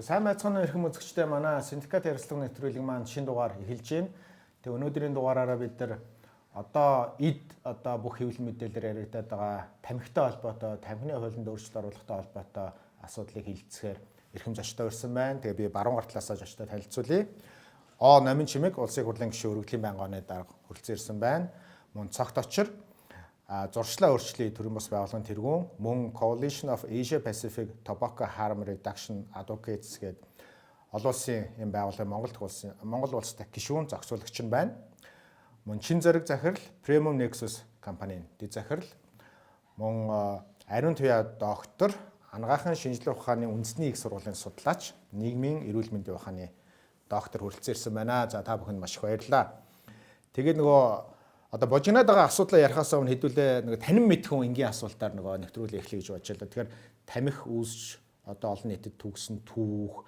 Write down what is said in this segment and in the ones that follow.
Сайн байцгаана эрхэм үзэгчдээ манай синдикат ярилцлага нэвтрүүлэг маань шинэ дугаар эхэлж байна. Тэгээ өнөөдрийн дугаараараа бид нар одоо бүх хэвлэл мэдээлэлээр яригадаад байгаа тамхитай холбоотой, тамхины хуулинд өөрчлөлт оруулахтай холбоотой асуудлыг хилцэхээр эрхэм зочтой ирсэн байна. Тэгээ би баруун гар талаасаа зочтой танилцуулъя. Номын чимэг улсын хурлын гишүүн өргөдлийн байнгын оны дарга хүрэлцэн ирсэн байна. Мөн цогт очир зуршлаа өөрчлөлийн төрийн бас байгууллагын тэргүүн мөн Coalition of Asia Pacific Tobacco Harm Reduction Advocates гэдэг олон улсын юм байгууллагын Монгол улстай гишүүн зохицуулагч нь байна. Мөн чин зэрэг захирал Premium Nexus компанийн дэд захирал мөн ариун туяа доктор анагаахын шинжилгээ ухааны үндэсний их сургуулийн судлаач нийгмийн эрүүл мэндийн ухааны доктор хүрэлцэн ирсэн байна. За та бүхэнд маш их баярлалаа. Тэгээд одоо божигнаад байгаа асуудлаа ярихаас өмнө хэдүүлээ танин мэдхэн энгийн асуултаар нэвтрүүлэг эхлэе гэж бодож байна. Тэгэхээр тамхи үүсч одоо олон нийтэд төгсөн түүх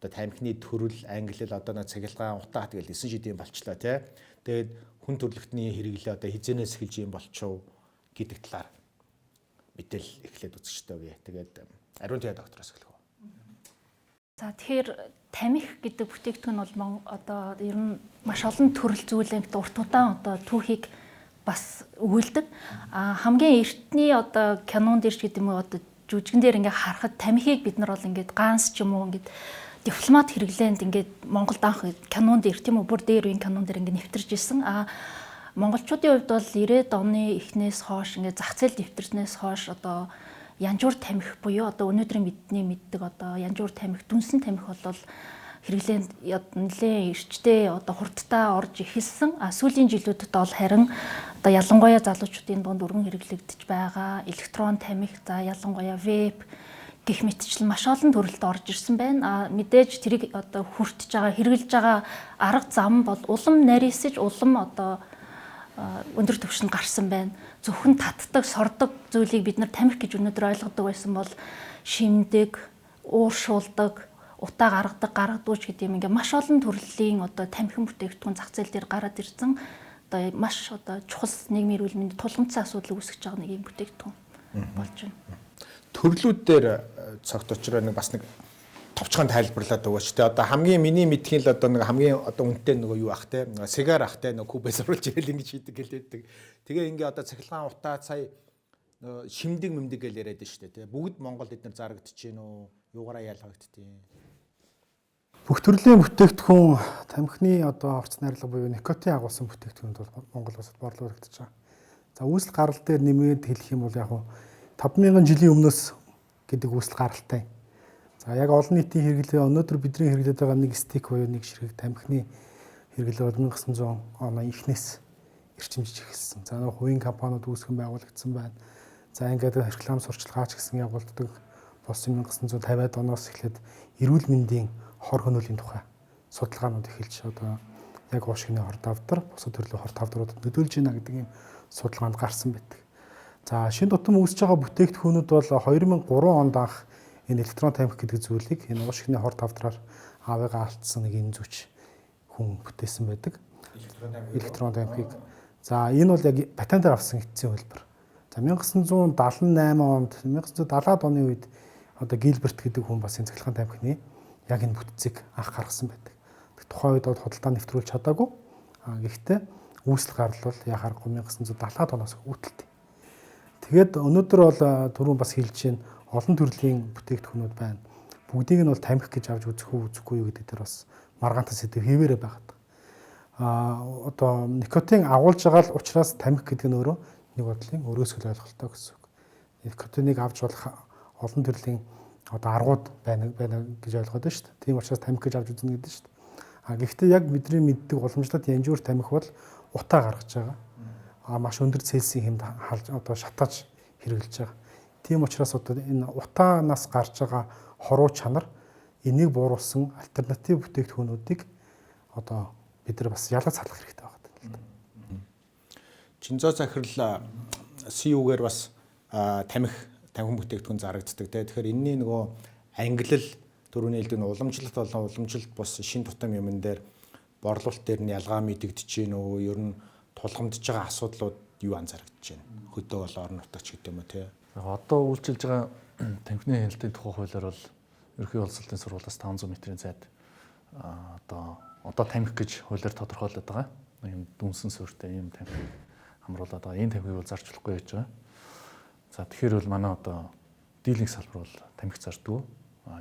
одоо тамхины төрөл англи одоо цахилгаан утаат гэж 9 шидийн болчлоо тий. Тэгээд хүн төрөлхтний хэрэглээ одоо хизэнээс эхэлж юм болчихов гэдэг талаар мэдээлэл эхлээд үзэгчтэй үе. Тэгээд ариун туяа доктороос эхлэх үү. За тэгэхээр тамхи гэдэг бүтээгдэхүүн бол одоо ер нь маш олон төрөл зүйлэмт урт удаан одоо түүхийг бас өгүүлдэг. Хамгийн эртний одоо кинонд ирж гэдэг юм уу одоо жүжигэн дээр ингээ харахад тамхиг бид нар бол ингээд ганс ч юм уу ингээд дипломат хэрэглээнд ингээд Монголд анх кинонд ирт юм уу бүр дээр үеийн кинонд дэр ингээ нэвтэрж исэн. Монголчуудын хувьд бол 90-ад оны эхнээс хойш ингээ зах зээл дэвтэрснээс хойш одоо янжуур тамхи буюу одоо өнөөдрийн мэддэг одоо янжуур тамхи, дүнсэн тамхи бол хэрэглээнд нэлээд эрчтэй одоо хурдтай орж эхэлсэн. Сүүлийн жилүүдэд бол харин одоо ялангуяа залуучуудын дунд өргөн хэрэглэгдэж байгаа электрон тамхи, за ялангуяа вейп гэх мэтчлэн маш олон төрөлд орж ирсэн байна. Мэдээж тэрийг одоо хүртэж байгаа, хэрэгжилж байгаа арга зам бол улам нарийсаж, улам одоо өндөр түвшинд гарсан байна. Зөвхөн татдаг, сордог зүйлийг бид нар тамхи гэж өнөөдөр ойлгодог байсан бол шимдэг, ууршуулдаг, утаа гаргадаг, гаргадууч гэдэг юм ингээ маш олон төрлийн одоо тамхин бүтээгдэхүүн зах зээл дээр гараад ирсэн. Одоо маш одоо чухал нийгмийн эрүүл мэндийн тулгымцсан асуудлыг үүсгэж байгаа нэг юм бүтээгдэхүүн болж байна. Төрлүүд дээр цогт очроо бас нэг товчхон тайлбарлаад өгөөч те. Одоо хамгийн миний мэдхийн л одоо хамгийн одоо үнэтэй юу ах те. Сигар ах те кубээс оруулж ирэл ингэж хийдэг гэлээдэг. Тэгээ ингээ одоо цахилгаан утаа сая шимдэг мэмдэг гэл яриад байна шүү дээ те. Бүгд Монголд эдгээр зарагдчихэж гин үү? Юугаараа ялгагддیں۔ Бүх төрлийн бүтээгдэхүүн тамхины одоо орц найрлага буюу никотин агуулсан бүтээгдэхүүнд бол Монгол улсад борлуулагдаж байгаа. За үүсэл гарал дээр нэмээд хэлэх юм бол яг 5000 жилийн өмнөөс гэдэг үүсэл гаралтай. За яг олон нийтийн хэрэглээ өнөөдөр бидний хэрэглээд байгаа нэг стик буюу нэг ширхэг тамхины хэрэглээ 1900 оны эхнээс эрчимжиж эхэлсэн. За нэг хувийн компаниуд үүсгэн байгуулагдсан байна. За ингээд реклам сурчлагаач гэсэн явуулдаг болсон 1950-аад оноос эхлээд эрүүл мэндийн хор хөнөөлийн тухай судалгаанууд эхэлж одоо яг уушгины хор давдар, бусад төрлийн хор давдруудад нөлөөлж байна гэдэг ийм судалгаанд гарсан байдаг. За шинэ тутам үүсэж байгаа бүтээгдэхүүнүүд бол 2003 онд анх энэ электрон тамхи гэдэг зүйлийг энэ уушгины хор давдраар аавыгаа алдсан нэг энэ зүч хүн бүтээсэн байдаг. Электрон тамхиг. За энэ бол яг патентаар авсан эцсийн хэлбэр. За 1978 онд 1970-ад оны үед одоо Гилберт гэдэг хүн бас энэ цахилгаан тамхины яг энэ бүтцийг анх гаргасан байдаг. Тухайн үед бол худалдаа нэвтрүүлж чадаагүй. Гэхдээ үүсэл гарлал яхаар 1970-ад оноос үүдэлтэй. Тэгээд өнөөдөр бол түрүүн бас хэлж чинь олон төрлийн бүтээгдэхүүнүүд байна. Бүгдийг нь бол тамхи гэж авч үзэх үү үзэхгүй юу гэдэг дээр бас маргаантай сэдв хэвээрээ байгаад. Одоо никотин агуулж байгаа л учраас тамхи гэдэг нь өөрөө нэг бодлын өрөөсгөл ойлголттой гэсэн үг. Никотиныг авч болох олон төрлийн одоо аргууд байна гэж ойлгоод байна шүү дээ. Тийм учраас тамхи гэж авч үзнэ гэдэг шүү дээ. Гэхдээ яг бидний мэддэг уламжлалт янжуур тамхи бол утаа гаргаж байгаа. Маш өндөр цельсийн хэмд халж одоо шатааж хэрэгжилж байгаа. Тийм учраас одоо энэ утаанаас гарч байгаа хоруу чанар энийг бууруулсан альтернатив бүтээгдэхүүнүүдийг одоо бид нар бас ялгаж салах хэрэгтэй байна. Чинзоо захирал CU-гээр бас тамхин бүтээгдэхүүн зарагддаг те. Тэгэхээр энэний ангилал төрөний хэлдэг уламжлалт болон уламжилт бус шин тутам юмн дээр борлуулалт дээр нь ялгаа мэдэгдэж гин үү? Ер нь тулгамдж байгаа асуудлууд юу анзаарэгдэж байна? Хөдөө бол орон нутагч гэдэг юм уу те. Одоо үйлчилж байгаа тамхины хяналтын тухай хуулиар бол ерөнхий боловсролын сургуулиас 500 м-ийн зайд одоо тамхи гэж хуулиар тодорхойлоод байгаа. Ийм дүнсэн суурьтай ийм тамхиг хамруулад байгаа. Энэ тамхиг бол зарж болохгүй гэж байгаа. За тэгэхээр бол манай одоо дийлэнх салбар бол тамхи зардгүй.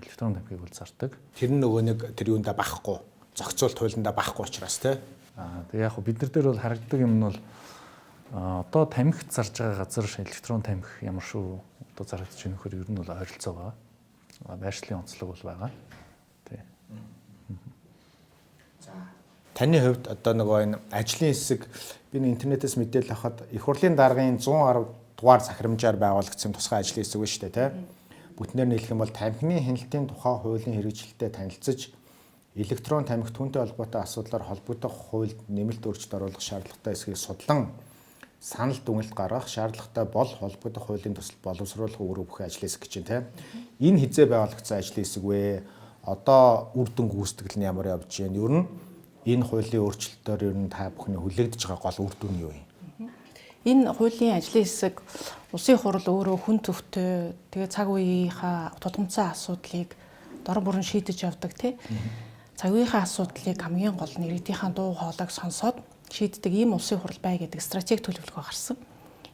Электрон тамхиг бол зардаг. Тэр нь нөгөө нэг тэр юундаа бахгүй. Зохицуулт хуулиндаа бахгүй учраас тий. Тэгээ яг бид нар дээр бол харагддаг юм нь бол одоо тамхи зарж байгаа газар электрон тамхи ямар шүү одоо зарагдаж байна вөхөр ер нь бол ойролцоо байгаа. Байршлын онцлог бол байгаа. Тий. За таны хувьд одоо нөгөө энэ ажлын хэсэг би интернетээс мэдээлэл авахад их хурлын даргын 110 дугаар захирамжаар байгуулагдсан тусгай ажлын хэсэг байна шүү дээ тий. Бүтнээр нь хэлэх юм бол тамхины хяналтын тухай хуулийн хэрэгжилтэд танилцж электрон тамхи түүнтэй холбоотой асуудлаар холбогдох хуульд нэмэлт өөрчлөлт оруулах шаардлагатай эсхийг судлан санал дүгнэлт гаргах шаардлагатай бол холбогдох хуулийн төсөл боловсруулах үүрэг бүхий ажлын хэсэг гэж байна те. Энэ хизээ байгуулагдсан ажлын хэсэг вэ? Одоо үр дүн гүйцэтгэл нь ямар явж байна? Ер нь энэ хуулийн өөрчлөлтөөр ер нь та бүхний хүлээгдэж байгаа гол үр дүн юу юм? Энэ хуулийн ажлын хэсэг улсын хурал өөрөө хүн төвтэй тэгээ цаг үеийнхаа тулгымцсан асуудлыг дор бүрэн шийдэж явдаг тий. Цаг үеийнхаа асуудлыг хамгийн гол нь иргэдийнхаа дуу хоолойг сонсоод шийддэг ийм улсын хурал бай гэдэг стратеги төлөвлөгөө гарсан.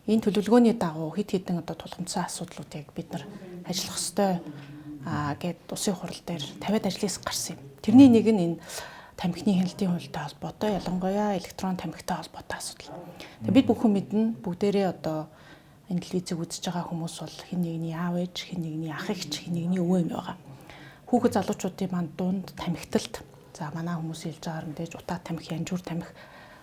Энэ төлөвлөгөөний дагуу хэд хэдэн одоо тулгымцсан асуудлуудыг бид нар ажиллах ёстой гэд улсын хурал дээр 50-аад ажлын хэсэг гарсан юм. Тэрний нэг нь энэ тамхины хяналтын хуультай холбоотой ялангуяа электрон тамхитай холбоотой асуудал. Тэгээ бид бүхэн мэднэ бүгдээрээ одоо энэ телевизийг үзэж байгаа хүмүүс бол хэн нэгний аав ээж, хэн нэгний ах эгч, хэн нэгний өвөө юм байгаа. Хүүхэд залуучуудын манд дунд тамхиталт за манай хүмүүс хэлж байгаагаар мэдээж утаа тамхи, янжуур тамхи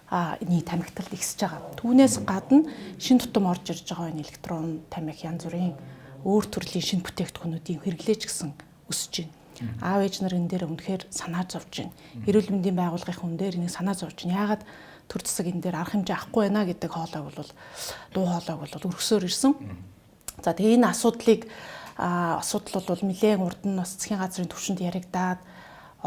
энэ тамхиталт ихсэж байгаа. Түүнээс гадна шин тутам орж ирж байгаа энэ электрон тамхи янз бүрийн өөр төрлийн шин бүтээгдэхүүнүүдийн хэрэглээж гисэн өсөж байна. Аав ээж нар энэ дээр үнэхээр санаа зовж байна. Эрүүл мэндийн байгууллагын хүн дээр энийг санаа зовж байна. Яагаад төр засаг энэ дээр арга хэмжээ авахгүй байна гэдэг хоолойг бол дуу хоолойг бол өргөсөөр ирсэн. За тэгээ энэ асуудал бол нэлээд урд нь бас засгийн газрын түвшинд яригдаад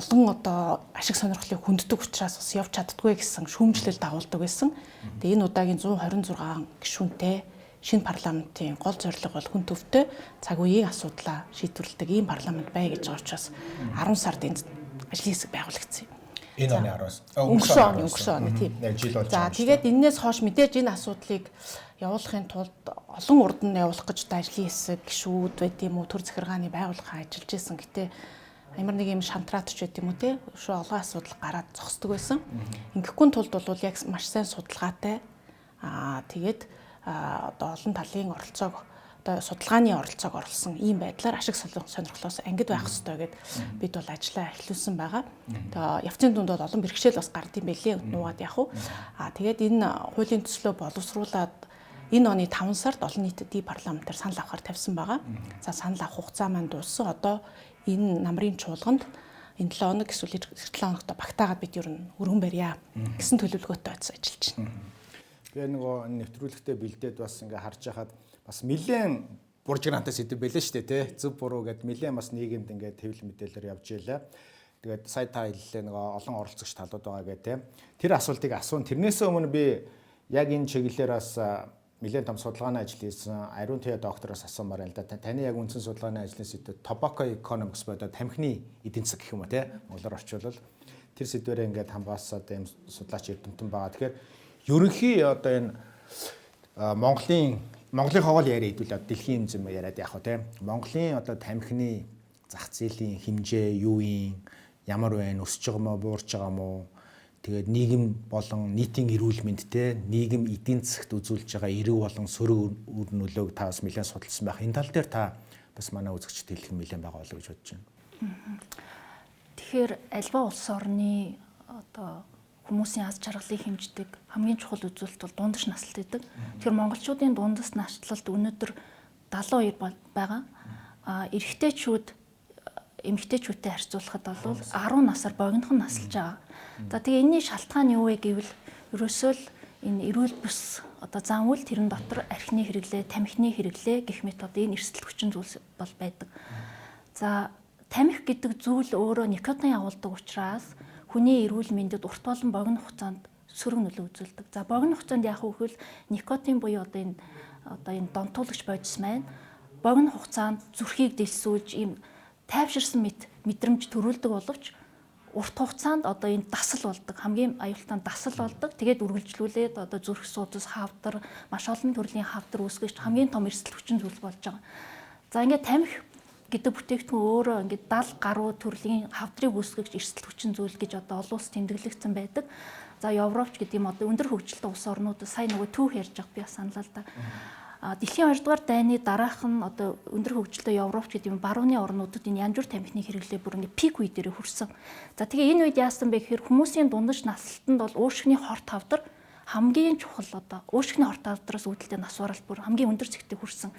олон одоо ашиг сонирхлыг хүнддэг учраас бас явж чаддгүй гэсэн шүүмжлэл дагуулдаг байсан. Тэгээ энэ удаагийн 126 гишүүнтэй шинэ парламентын гол зорилго бол хүн төвтэй цаг үеийн асуудлаа шийдвэрлэдэг ийм парламент бай гэж байгаа учраас 10 сард энэ ажлын хэсэг байгуулагдсан юм. Энэ оны 10-аас өнгөрсөн оны тийм. Жил болж байгаа. За тэгээд энээс хойш мэдээж энэ асуудлыг явуулахын тулд олон урд нь явуулах гэж ажлын хэсэг гишүүд байт юм уу төр захиргааны байгууллага ажиллаж исэн. Гэтэ ямар нэг юм шантраатч байт юм уу те шүү олон асуудал гараад зогсдог байсан. Ингэхгүй тулд бол яг маш сайн судалгаатай тэгээд одоо олон талын оролцоог одоо судалгааны оролцоог оруулсан ийм байдлаар ашиг сонирхлоос ангид байх ёстой гэд бид бол ажиллаа эхлүүлсэн байгаа. Тэгээ явцын дунд бол олон бэрхшээл бас гардыг байлээ нуугаад явах уу. Тэгээд энэ хуулийн төслөө боловсруулад энэ оны 5 сард олон нийтэд парламентаар санал авахар тавьсан байгаа. За санал авах хугацаа маань дууссан. Одоо энэ намрын чуулганд энэ 7 хоног эсвэл 7 хоногт багтаагаад бид ер нь өргөн барья гэсэн төлөвлөгөөтэй ажиллаж байна. Тэгээ нөгөө нэвтрүүлэгтээ бэлдээд бас ингээ харж байхад бас нэлээд буржигнантай сэдв байлаа шүү дээ тий. Зөв буруу гэд нэлээд бас нийгэмд ингээ хэвлэл мэдээлэлээр явж ийлээ. Тэгээд сая та хэллээ нөгөө олон оролцогч талууд байгаа гэх тий. Тэр асуултыг асуун. Тэрнээс өмнө би яг энэ чиглэлээр бас нэлээд том судалгааны ажил хийсэн. Ариун Тэя доктороос асуумаар л да. Таны яг үндсэн судалгааны ажлын сэдв tobacco economics бодоо тамхины эдийн засаг гэх юм уу тий. Монголоор орчуулбал тэр сэдвэрээ ингээд хамгаалсан ийм судлаач эрдэмтэн байгаа. Тэгэхээр ерөнхий одоо энэ Монголын хоол яриа хэдүүл дэлхийн хэмжээнд яриад яах вэ те. Монголын одоо тамхины зах зээлийн хэмжээ юу юм, ямар байна, өсөж байгаа мó, буурч байгаа мó. Тэгээд нийгэм болон нийтийн эрүүл мэнд те, нийгэм эдийн засагт үзүүлж байгаа эрэг болон сөрөг үр нөлөөг та бас нэлээд судалсан байх. Энэ тал дээр та бас манай үзэгчд хэлэх нэлээд байгаа болов гэж бодож байна. Тэгэхээр альва улс орны одоо хүмүүсийн аз жаргалыг хэмждэг хамгийн чухал үзүүлэлт бол дундаж наслт гэдэг. Тэгэхээр монголчуудын дундас наслалт өнөөдөр 72 байгаа. Эрэгтэйчүүд эмэгтэйчүүдтэй харьцуулахад бол 10 насаар богинохон наслж байгаа. За тэгээ энэний шалтгаан юу вэ гэвэл ерөөсөө л энэ эрүүл бүс одоо зан үйл тэрэн дотор архины хэрэглээ, тамхины хэрэглээ гэх мэт одоо энэ эрсдэл хүчин зүйлс бол байдаг. За тамхи гэдэг зүйл өөрөө никотин агуулдаг учраас хүний эрүүл мэндэд урт болон богино хугацаанд сөрөг нөлөө үзүүлдэг. За богино хугацаанд яах вэ гэвэл никотин буюу одоо энэ донтуулагч бодис маань богино хугацаанд зүрхийг дэлсүүлж ийм тайвширсан мэдрэмж төрүүлдэг боловч урт хугацаанд одоо энэ дасал болдог. Хамгийн аюултай дасал болдог. Тэгээд үргэлжлүүлээд одоо зүрх судас, хавдар, маш олон төрлийн хавдар үүсгэж хамгийн том эрсдэл хүчин зүйл болж байгаа. За ингээд тамхи гэдэг бүтээгдэхүүн өөрөө ингээд 70 гаруй төрлийн хавдрыг үүсгэж эрсдэл хүчин зүйл гэж одоо олон улс тэмдэглэгдсэн байдаг. За Европч гэдэг юм одоо өндөр хөгжилтэй улс орнууд сая нөгөө түүх ярьж байгаа би бас саналаа л да. Дэлхийн 2 дугаар дайны дараах нь одоо өндөр хөгжилтэй Европч гэдэг юм барууны орнуудад энэ янз бүр тамхины хэрэглээ бүр ингээ пик үе дээр хүрсэн. За тэгээ энэ үед яасан бэ гэхээр хүмүүсийн дундаж наслалтанд бол уушгины хорт хавдар хамгийн чухал одоо уушгины хорт хавдраас үүдэлтэй нас баралт бүр хамгийн өндөр зэгтээ хүрсэн.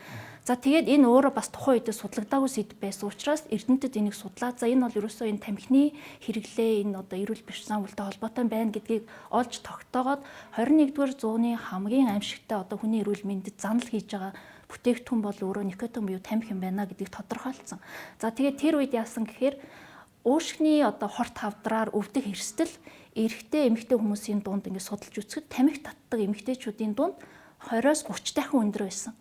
За тэгээд энэ өөрөө бас тухайн үедээ судлагдаагүй сэдв байсан учраас эрдэмтэд энийг судлаад за энэ бол ерөөсөө энэ тамхины хэрэглээ энэ одоо эрүүл биш сан үлтэй холбоотой байна гэдгийг олж тогтоогоод 21-р зууны хамгийн аимшигтай одоо хүний эрүүл мэндэд занал хийж байгаа бүтээгдэхүүн бол өөрөө никотин буюу тамхи юм байна гэдгийг тодорхойлцсон. За тэгээд тэр үед яасан гэхээр уушгины одоо хорт хавдраар өвдөх эрсдэл эрэгтэй эмэгтэй хүмүүсийн дунд ингээд судалж үзэхэд тамхи татдаг эмэгтэйчүүдийн дунд 20-оос 30 дахин өндөр байсан.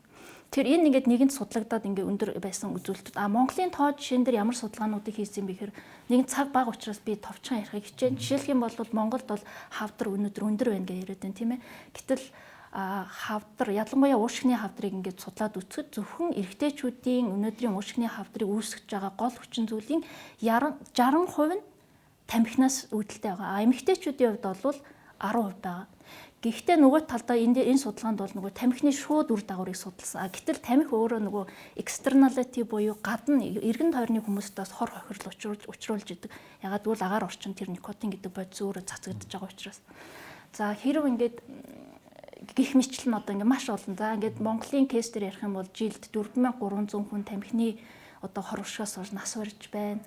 Тэр энэ ингээд нэгэнд судлагдаад ингээд өндөр байсан үзүүлэлтүүд. Монголын тоо жишээн дээр ямар судалгаануудыг хийсэн бэ гэхээр нэгэн цаг бага учраас би товчхон ярихыг хичээн. Жишээлх юм бол Монголд бол хавдар өнөдөр өндөр байна гэж яриад байна тийм ээ. Гэтэл хавдар ялангуяа уушгины хавдрыг ингээд судлаад үзэхэд зөвхөн эрэгтэйчүүдийн өнөөдрийн уушгины хавдрыг үүсгэж байгаа гол хүчин зүйлийн 60% нь тамхинаас үүдэлтэй байгаа. Эмэгтэйчүүдийн хувьд бол 10% байгаа. Гэхдээ нөгөө талдаа энэ судалгаанд бол нөгөө тамхины шууд үр дагаврыг судалсан. Гэтэл тамхи өөрөө нөгөө externality буюу гадна эргэн тойрны хүмүүстээс хор хохирол учруулж идэг. Ягаад гэвэл агаар орчин тэр никотин гэдэг бодис өөрөө цацагдж байгаа учраас. За хэрв ингээд гих мэтлэл нь одоо ингээд маш олон. За ингээд Монголын кейс дээр ярих юм бол жилд 4300 хүн тамхины одоо хор уршигаас орж нас барж байна.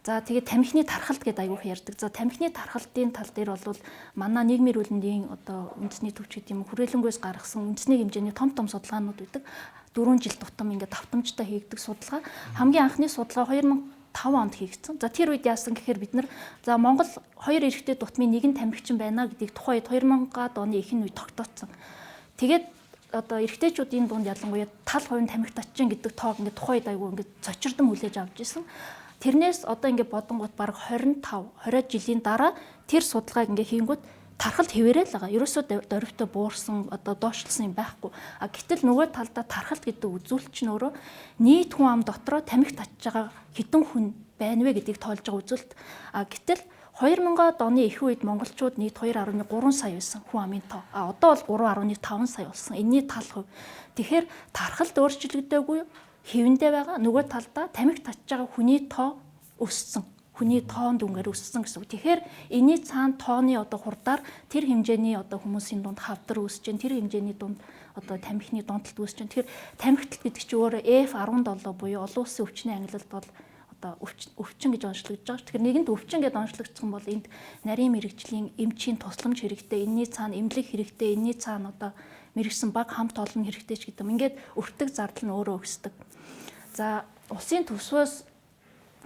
За тэгээд тамхины тархалт гэдэг аягүй ярьдаг. За тамхины тархалтын тал дээр бол манай нийгмийн эрүүл мэндийн одоо үндэсний төвч гэдэг юм хүрээлэнгүйс гаргасан үндэсний хэмжээний том судалгаанууд байдаг. 4 жил тутам ингээд давтамжтай хийгдэг судалгаа. Хамгийн анхны судалгаа 2005 онд хийгдсэн. За тэр үед яасан гэхээр бид нар за Монгол 2 эрэгтэй дутмын нэг нь тамхичин байна гэдгийг тухайн 2000-аад оны ихэнх үед тогтооцсон. Тэгээд одоо эрэгтэйчүүдийн дунд ялангуяа тал хувийн тамхи татчин гэдэг тоог ингээд тухайн үед аягүй ингээд цочирдон хүлээж авч ирсэн. Тэрнээс одоо ингээд бодонгууд баг 20 жилийн дараа тэр судалгааг ингээд хийнгүүт тархалт хэвээрээ л байгаа. Ерөөсөө дөрвтөө буурсан одоо доошлсон юм байхгүй. Гэтэл нөгөө талдаа тархалт гэдэг үзүүлэлт нь өөрөө нийт хүн ам дотроо тамхи татж байгаа хэдэн хүн байна вэ гэдгийг тоолж байгаа үзүүлэлт. Гэтэл 2000-аад оны их үед монголчууд нийт 2.3 сая байсан хүн амын тоо. Одоо бол 3.5 сая болсон. Энэний тал хувь. Тэгэхээр тархалт өөрчлөгдөөгүй хэвэндээ байгаа. Нөгөө талдаа тамхи татж байгаа хүний тоо өссөн. Хүний тоон дүнгээр өссөн гэсэн үг. Тэгэхээр энэний цаана тооны одоо хурдаар тэр хэмжээний одоо хүмүүсийн дунд хавдар үүсэж байна. Тэр хэмжээний дунд одоо тамхины донтолт үүсэж байна. Тэгэхээр тамхитал гэдэг чинь өөрөө F17 буюу олон улсын өвчний ангилалд бол одоо өвчин гэж онцлогдож байгаа. Тэгэхээр нэгэнд өвчин гэдээ онцлогдсон бол энд нарийн мэрэгжлийн эмчийн тусламж хэрэгтэй. Энэний цаана эмнэлэг хэрэгтэй. Энэний цаана одоо мэрэгсэн баг хамт олон хэрэгтэй ч гэдэг юм. Ингээд өртөг зардал нь өөрөө өсдөг. За улсын төсвөөс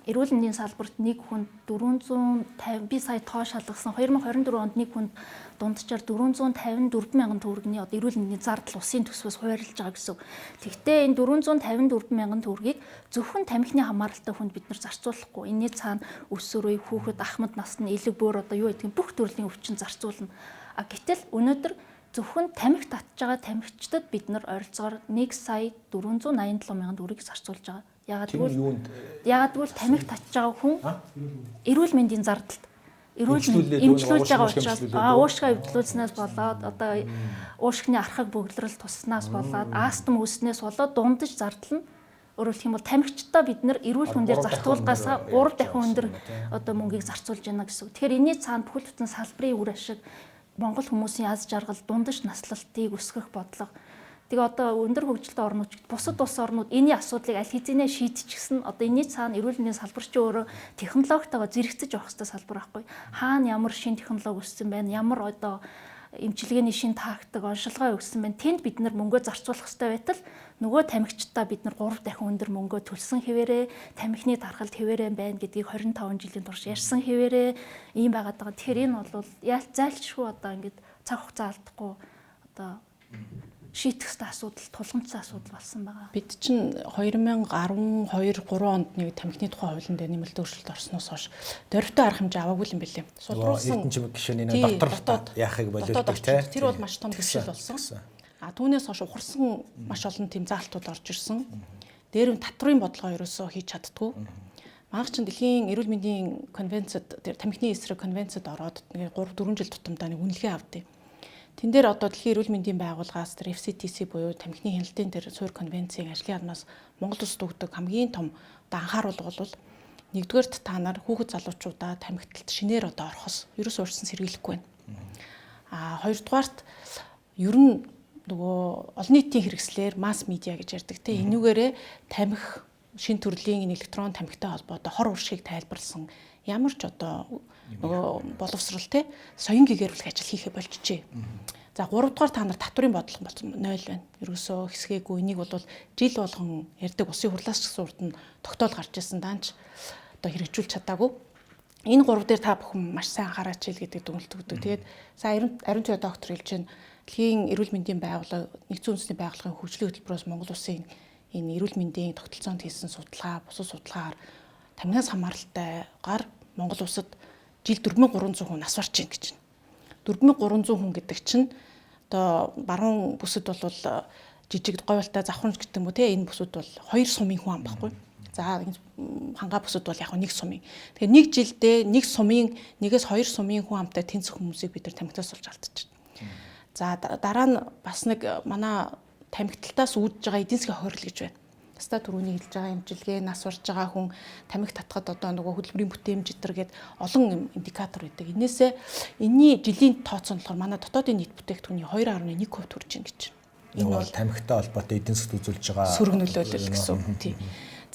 эрүүл мэндийн салбарт нэг хүнд 450 би сая тоо шалгасан 2024 онд нэг хүнд дунджаар 454 мянган төгрөгийн одоо эрүүл мэндийн зардал улсын төсвөөс хуваарлаж байгаа гэсэн. Тэгвэл энэ 454 мянган төгрөгийг зөвхөн тамхины хамааралтай хүнд бид нар зарцуулахгүй. Энэний цаана өс өрөө, хүүхэд, ахмад насны элэг бөөр одоо юу гэдэг бүх төрлийн өвчин зарцуулна. Гэтэл өнөөдөр зөвхөн тамхи татж байгаа тамхичдад бид нар ойролцоогоор 1 сая 487 мянган төгрөгийг зарцуулж байгаа. Ягаад гэвэл тамхи татж байгаа хүн эрүүл мэндийн зардалд эрүүл эмчилүүлж байгаа учраас уушгаа эвдлүүлснээс болоод одоо уушгины архаг бөглөрөл туснаас болоод астм үүснээс болоод дундаж зардал нь өөрөөр хэлэх юм бол тамхичдаа бид нар эрүүл хүндээр зарцуулгаас 3 дахин өндөр одоо мөнгийг зарцуулж байна гэсэн. Тэгэхээр энэний цаана бүхэл бүтэн салбарын үр ашиг Монгол хүмүүсийн аз жаргал дундаж наслалтыг өсгөх бодлого. Тэгээ одоо өндөр хөгжилтэй орнууд бусад улс орнууд энэний асуудлыг аль хэзээ шийдчихсэн. Одоо энэний цаана эрүүл мэндийн салбар ч өөрөө технологитойгоо зэрэгцэж явах хэрэгтэй салбар байхгүй. Хаана ямар шин технологи өссөн байна? Ямар одоо эмчилгээний шин тактик, оншилгоо өгсөн байна. Тэнд бид нар мөнгөө зарцуулах хэрэгтэй байтал нөгөө тамхичдаа бид нар 3 дахин өндөр мөнгөө төлсөн хэвээрээ тамхины тархалт хэвээрээ байна гэдгийг 25 жилийн турш ярьсан хэвээрээ ийм байгаад байгаа. Тэгэхээр энэ бол зайлшгүй одоо ингээд цаг хугацаа алдахгүй одоо шийдэх ёстой асуудал, тулгымцсан асуудал болсон байгаа. Бид чинь 2012-3 онд нэг тамхины тухай хуулийн дээр нэмэлт өөрчлөлт орсноос хойш дөрвтэй арга хэмжээ аваагүй юм билээ. Сулруулсан эрдэнэчим гишүүний нэг доторх яахыг боловч тий. Тэр бол маш том бэрхшээл болсон. Түүнээс хойш ухарсан маш олон тийм заалтууд орж ирсэн. Дээр нь татврын бодлогоо ерөөсөө хийж чаддгүй. Манайх чинь дэлхийн эрүүл мэндийн конвенцэд тэр тамхины эсрэг конвенцэд ороод нэг 3-4 жил тутамдаа нэг үнэлгээ авдээ. Тэн дээр одоо дэлхийн эрүүл мэндийн байгууллагаас тэр FCTC буюу тамхины хяналтын тэр суурь конвенцийн ажлын яамнаас Монгол улсад өгдөг хамгийн том одоо анхааруул бол нэгдүгээрт та нар хүүхэд залуучуудаа тамхиталд шинээр одоо орохос ерөөс урьдсан сэргийлэхгүй байна. Хоёрдугаарт ер нь нөгөө олон нийтийн хэрэгслэр масс медиа гэж ярьдаг те энүүгээрээ тамхи шин төрлийн электрон тамхитай холбоотой хор уршигыг тайлбарласан ямар ч одоо нөгөө боловсрал те соён гэгэрүүлэх ажил хийхэ болчихжээ. За 3 дугаар та нар татврын бодлого болсон 0 байна. Ерөөсөө хэсгээгүй энийг бол жил болгон ярьдаг усын хурлаас ч гэсэн урд нь тогтоол гарч ирсэн даанч одоо хэрэгжүүлж чадаагүй. Энэ 3 дээр та бүхэн маш сайн анхаараач хэл гэдэг дүгнэлт өгдөг. Тэгээд сайн Ариун цай доктор хэлж байна. Дэлхийн эрүүл мэндийн байгууллага нэгдсэн үндэсний байгууллагын хөгжлийн хөтөлбөрөөс Монгол улсын энэ эрүүл мэндийн тогтолцоонд хийсэн судалгаа, бусад судалгаагаар тамхинаас хамааралтайгаар Монгол улсад жил 4300 хүн нас барж байна гэж байна. 4300 хүн гэдэг чинь одоо баруун бүсэд бол жижиг говьлтай завхрамж гэдэг юм уу те энэ бүсэд бол 2 сумын хүн ам баггүй. За хангаа бүсэд бол яг 1 сумын. Тэгэхээр нэг жилдээ 1 сумын нэгээс 2 сумын хүн амтай тэнцэх хүмүүсийг бид нар тамхитаас олж алдчихж байна. За дараа нь бас нэг манай тамхиталтаас үүдж байгаа эдийн засгийн хохирол гэж байна. Ста түрүүний хэлж байгаа имчилгээ, нас барж байгаа хүн тамхи татхад одоо нөгөө хөдөлмөрийн бүтээмж итэр гээд олон индикатор байдаг. Инээсээ энэний жилийн тооцоон болохоор манай дотоодын нийт бүтээгдэхүүний 2.1% төрж байна гэж. Энэ бол тамхитай холбоотой эдийн засгт үзүүлж байгаа сөрөг нөлөөлөл гэсэн үг тийм.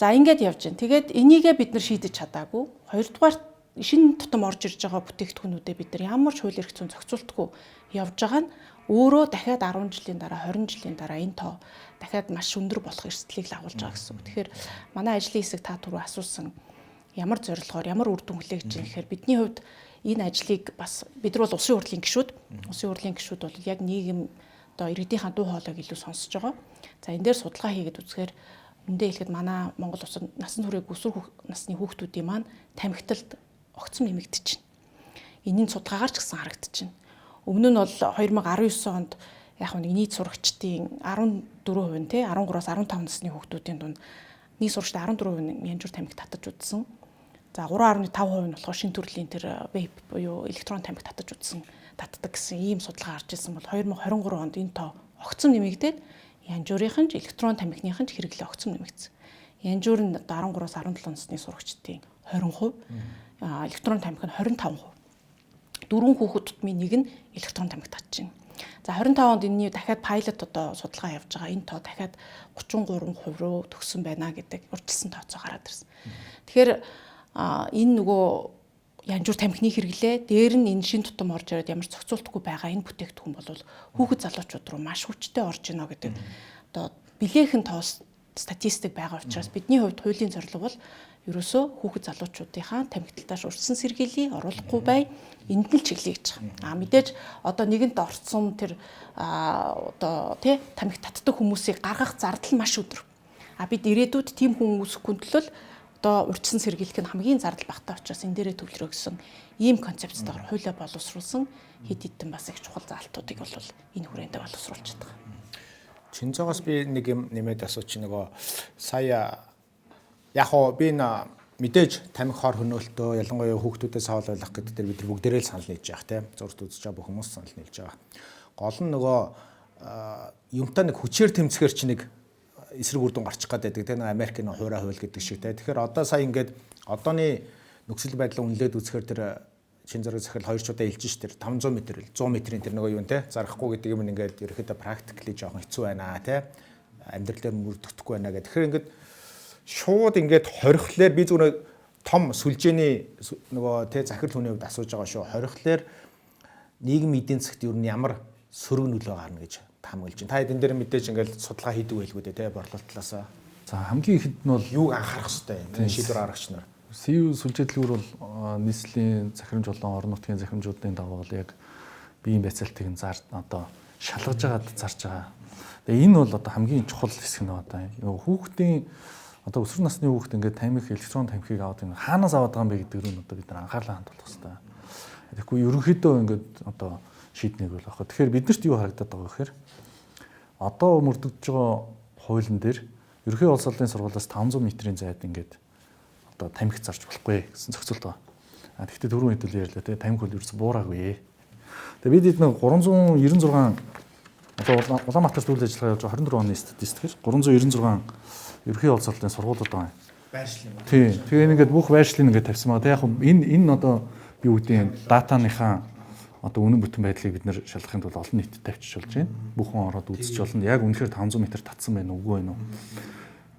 За ингээд явж байна. Тэгээд энийгээ бид нар шийдэж чадаагүй. Хоёрдугаар шинэ тутам орж ирж байгаа бүтээгдэхүүнүүдэд бид нар ямар ч хууль эрх зүйн зохицуултгүй явж байгаа нь өөрөө дахиад 10 жилийн дараа 20 жилийн дараа энэ тоо дахиад маш өндөр болох эрсдлийг л агуулж байгаа гэсэн үг. Тэгэхээр манай ажлын хэсэг та түрүү асуусан ямар зорилгоор ямар үр дүн хүлээгч юм гэхээр бидний хувьд энэ ажлыг бас бид нар бол улсын хурлын гишүүд. Улсын хурлын гишүүд бол яг нийгэм одоо иргэдийнхаа дуу хоолойг илүү сонсож байгаа. За энэ дээр судалгаа хийгээд үзэхээр үндэ хэлэхэд манай Монгол улсад насан туршийн өсвөр насны хүүхдүүдийн маань тамхиталд огцом нэмэгдэж байна. Энийн судалгаагаар ч гэсэн харагдаж байна. Өмнө нь бол 2019 онд яг нэг нийт сурагчдын 14% те 13-аас 15 насны хүүхдүүдийн дунд нийт сурагчид 14% янжуур тамхи татаж үзсэн. За 3.5% нь болохоор шинэ төрлийн тэр вейп буюу электрон тамхи татаж үзсэн татдаг гэсэн ийм судалгаа гарч ирсэн бол 2023 онд энэ тоо огцом нэмэгдээд янжуурынхан ч электрон тамхиныхан ч хэрэглээ огцом нэмэгдсэн. Янжуур нь 13-аас 17 насны сурагчдын 20%, электрон тамхи нь 25%. 4 хүүхэд тутмын нэг нь электрон тамхи татж байна. За 25 онд энэний дахиад пайлот одоо судалгаа явж байгаа. Энэ тоо дахиад 33% руу төгссөн байна гэдэг урьдчилсан тооцоо гараад ирсэн. Тэгэхээр энэ нөгөө янжуур тамхины хэрэглээ дээр нь энэ шин тутам орж ирээд ямар зохицуултгүй байгаа энэ бүтээгдэхүүн бол хүүхэд залуучууд руу маш хүчтэй орж ийнө гэдэг одоо билээхэн тоос статистик байгаа учраас бидний хувьд хуулийн зорилго бол ерөөсөө хүүхэд залуучуудынхаа тамхиталтаас урьдчилсан сэргийлийг оруулахгүй бай энд нь л чиглэе гэж байгаа. Мэдээж одоо нэгэнт орцсон тэр одоо тий тамхи татдаг хүмүүсийг гаргах зардал маш өдөр. Бид ирээдүйд тийм хүн үүсэхгүй төлөө одоо урьдчилсан сэргийлэх нь хамгийн зардал багтаа учраас энэ дээрээ төвлөрөө гэсэн ийм концепцтойгоор хуулиа боловсруулсан хэд хэдэн бас их чухал заалтуудыг бол энэ хүрээндээ боловсруулж байгаа. Чинзоогоос би нэг юм нэмээд асууч нөгөө сая яг хоо би мэдээж тамхи хор хөнөөлтөө ялангуяа хүүхдүүдээс хоолойлох гэдэг дээр бид нар бүгдээрээ л санал нийлж байгаа тийм зурд үзэж байгаа бүх хүмүүс санал нийлж байгаа. Гол нь нөгөө юмтай нэг хүчээр тэмцэхэр чи нэг эсрэг үр дүн гарчих гээд байдаг тийм Америкийн хуурай хууль гэдэг шиг тийм. Тэгэхээр одоо сая ингээд одооны нөхцөл байдлаа үнэлээд үзэхээр тэр шин зураг захирал 2 чудаа хэлж ш тэр 500 м 100 м-ийн тэр нөгөө юм те зарахгүй гэдэг юм ингээд ерөөхдөө практикли жоохон хэцүү байна те амьдрал дээр мөрдөгдөхгүй байна гэх. Тэгэхээр ингээд шууд ингээд хорихлоор би зүгээр том сүлжээний нөгөө те захирал хүний хувьд асууж байгаа шүү. Хорихлоор нийгмийн эдийн засгт юу ямар сөрөг нөлөө гарна гэж таамаглаж байна. Та эдэн дээр мэдээж ингээд судалгаа хийдэг байлгүй дээ те борлуулалт талаасаа. За хамгийн ихэд нь бол юуг анхаарах хэрэгтэй юм шийдвэр гаргагч нар. СУ сүлжээдлэгүүр бол нийслэлийн захирамж болон орон нутгийн захирамжуудын даваа бол яг биеийн байцаалтыг зар одоо шалгаж байгаад зарж байгаа. Тэгээ энэ бол одоо хамгийн чухал хэсэг нэг одоо хүүхдийн одоо өсвөр насны хүүхд ингээд тамхи электрон тамхиг аваад ингээд хаанаас аваад байгаа юм бэ гэдэг нь одоо бид нар анхаарлаа хандуулах хэрэгтэй. Тэгэхгүй ерөнхийдөө ингээд одоо шийднийг бол авах. Тэгэхээр биднэрт юу харагдаад байгаа вэ гэхээр одоо мөрдөгдөж байгаа хуулийн дээр ерөнхий улс орны сургуулиас 500 м-ийн зайд ингээд одоо тамхи зарж болохгүй гэсэн зохицуулт байгаа. Тэгэхдээ түрүүн хэдүүл ярьлаа те тамхи бол ерөөс буураагүй. Тэгээ бид нэг 396 одоо Улаанбаатарт үйл ажиллагаа явуулж 24 оны статистикээр 396 ерөнхий улс орны сургуулиуд байгаа юм. Байршлын байна. Тийм. Тэгээ ингээд бүх байршлыг ингээд тавьсан байгаа. Тэгээ яг энэ одоо юу гэдэг датаныхаа одоо үнэн бүтэн байдлыг бид нэр шалгахын тулд олон нийтэд тавьчих болж байна. Бүх хүн ороод үзэж болно. Яг үнэхээр 500 м татсан байна уу үгүй байна уу.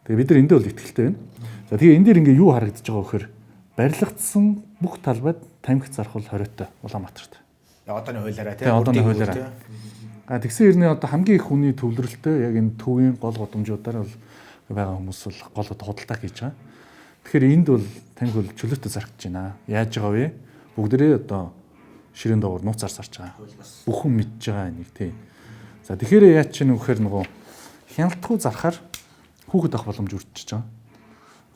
Тэгээ бид нар эндээ бол итгэлтэй байна. За тэгээ энэ дээр ингээд юу харагдаж байгаа вэ гэхээр барилгацсан бүх талбайд тамхи зарах бол хориотой Улаанбаатарт. Одооны хуулиараа тийм. Одооны хуулиараа. Тэгсэн хэрнээ одоо хамгийн их хүний төвлөрөлтөө яг энэ төвийн гол гудамжуудаар бол байгаа хүмүүс бол гол худалдаа хийж байгаа. Тэгэхээр энд бол тамхи бол чөлөөтэй зарагдаж байна. Яаж байгаа вэ? Бүгдээрээ одоо ширээн доогуур нууцаар зарж байгаа. Бүхэн мэдж байгаа нэг тийм. За тэгэхээр яаж ч нөхөр нөгөө хяналтгүй зарахаар хүүхэд авах боломж өртөж байгаа.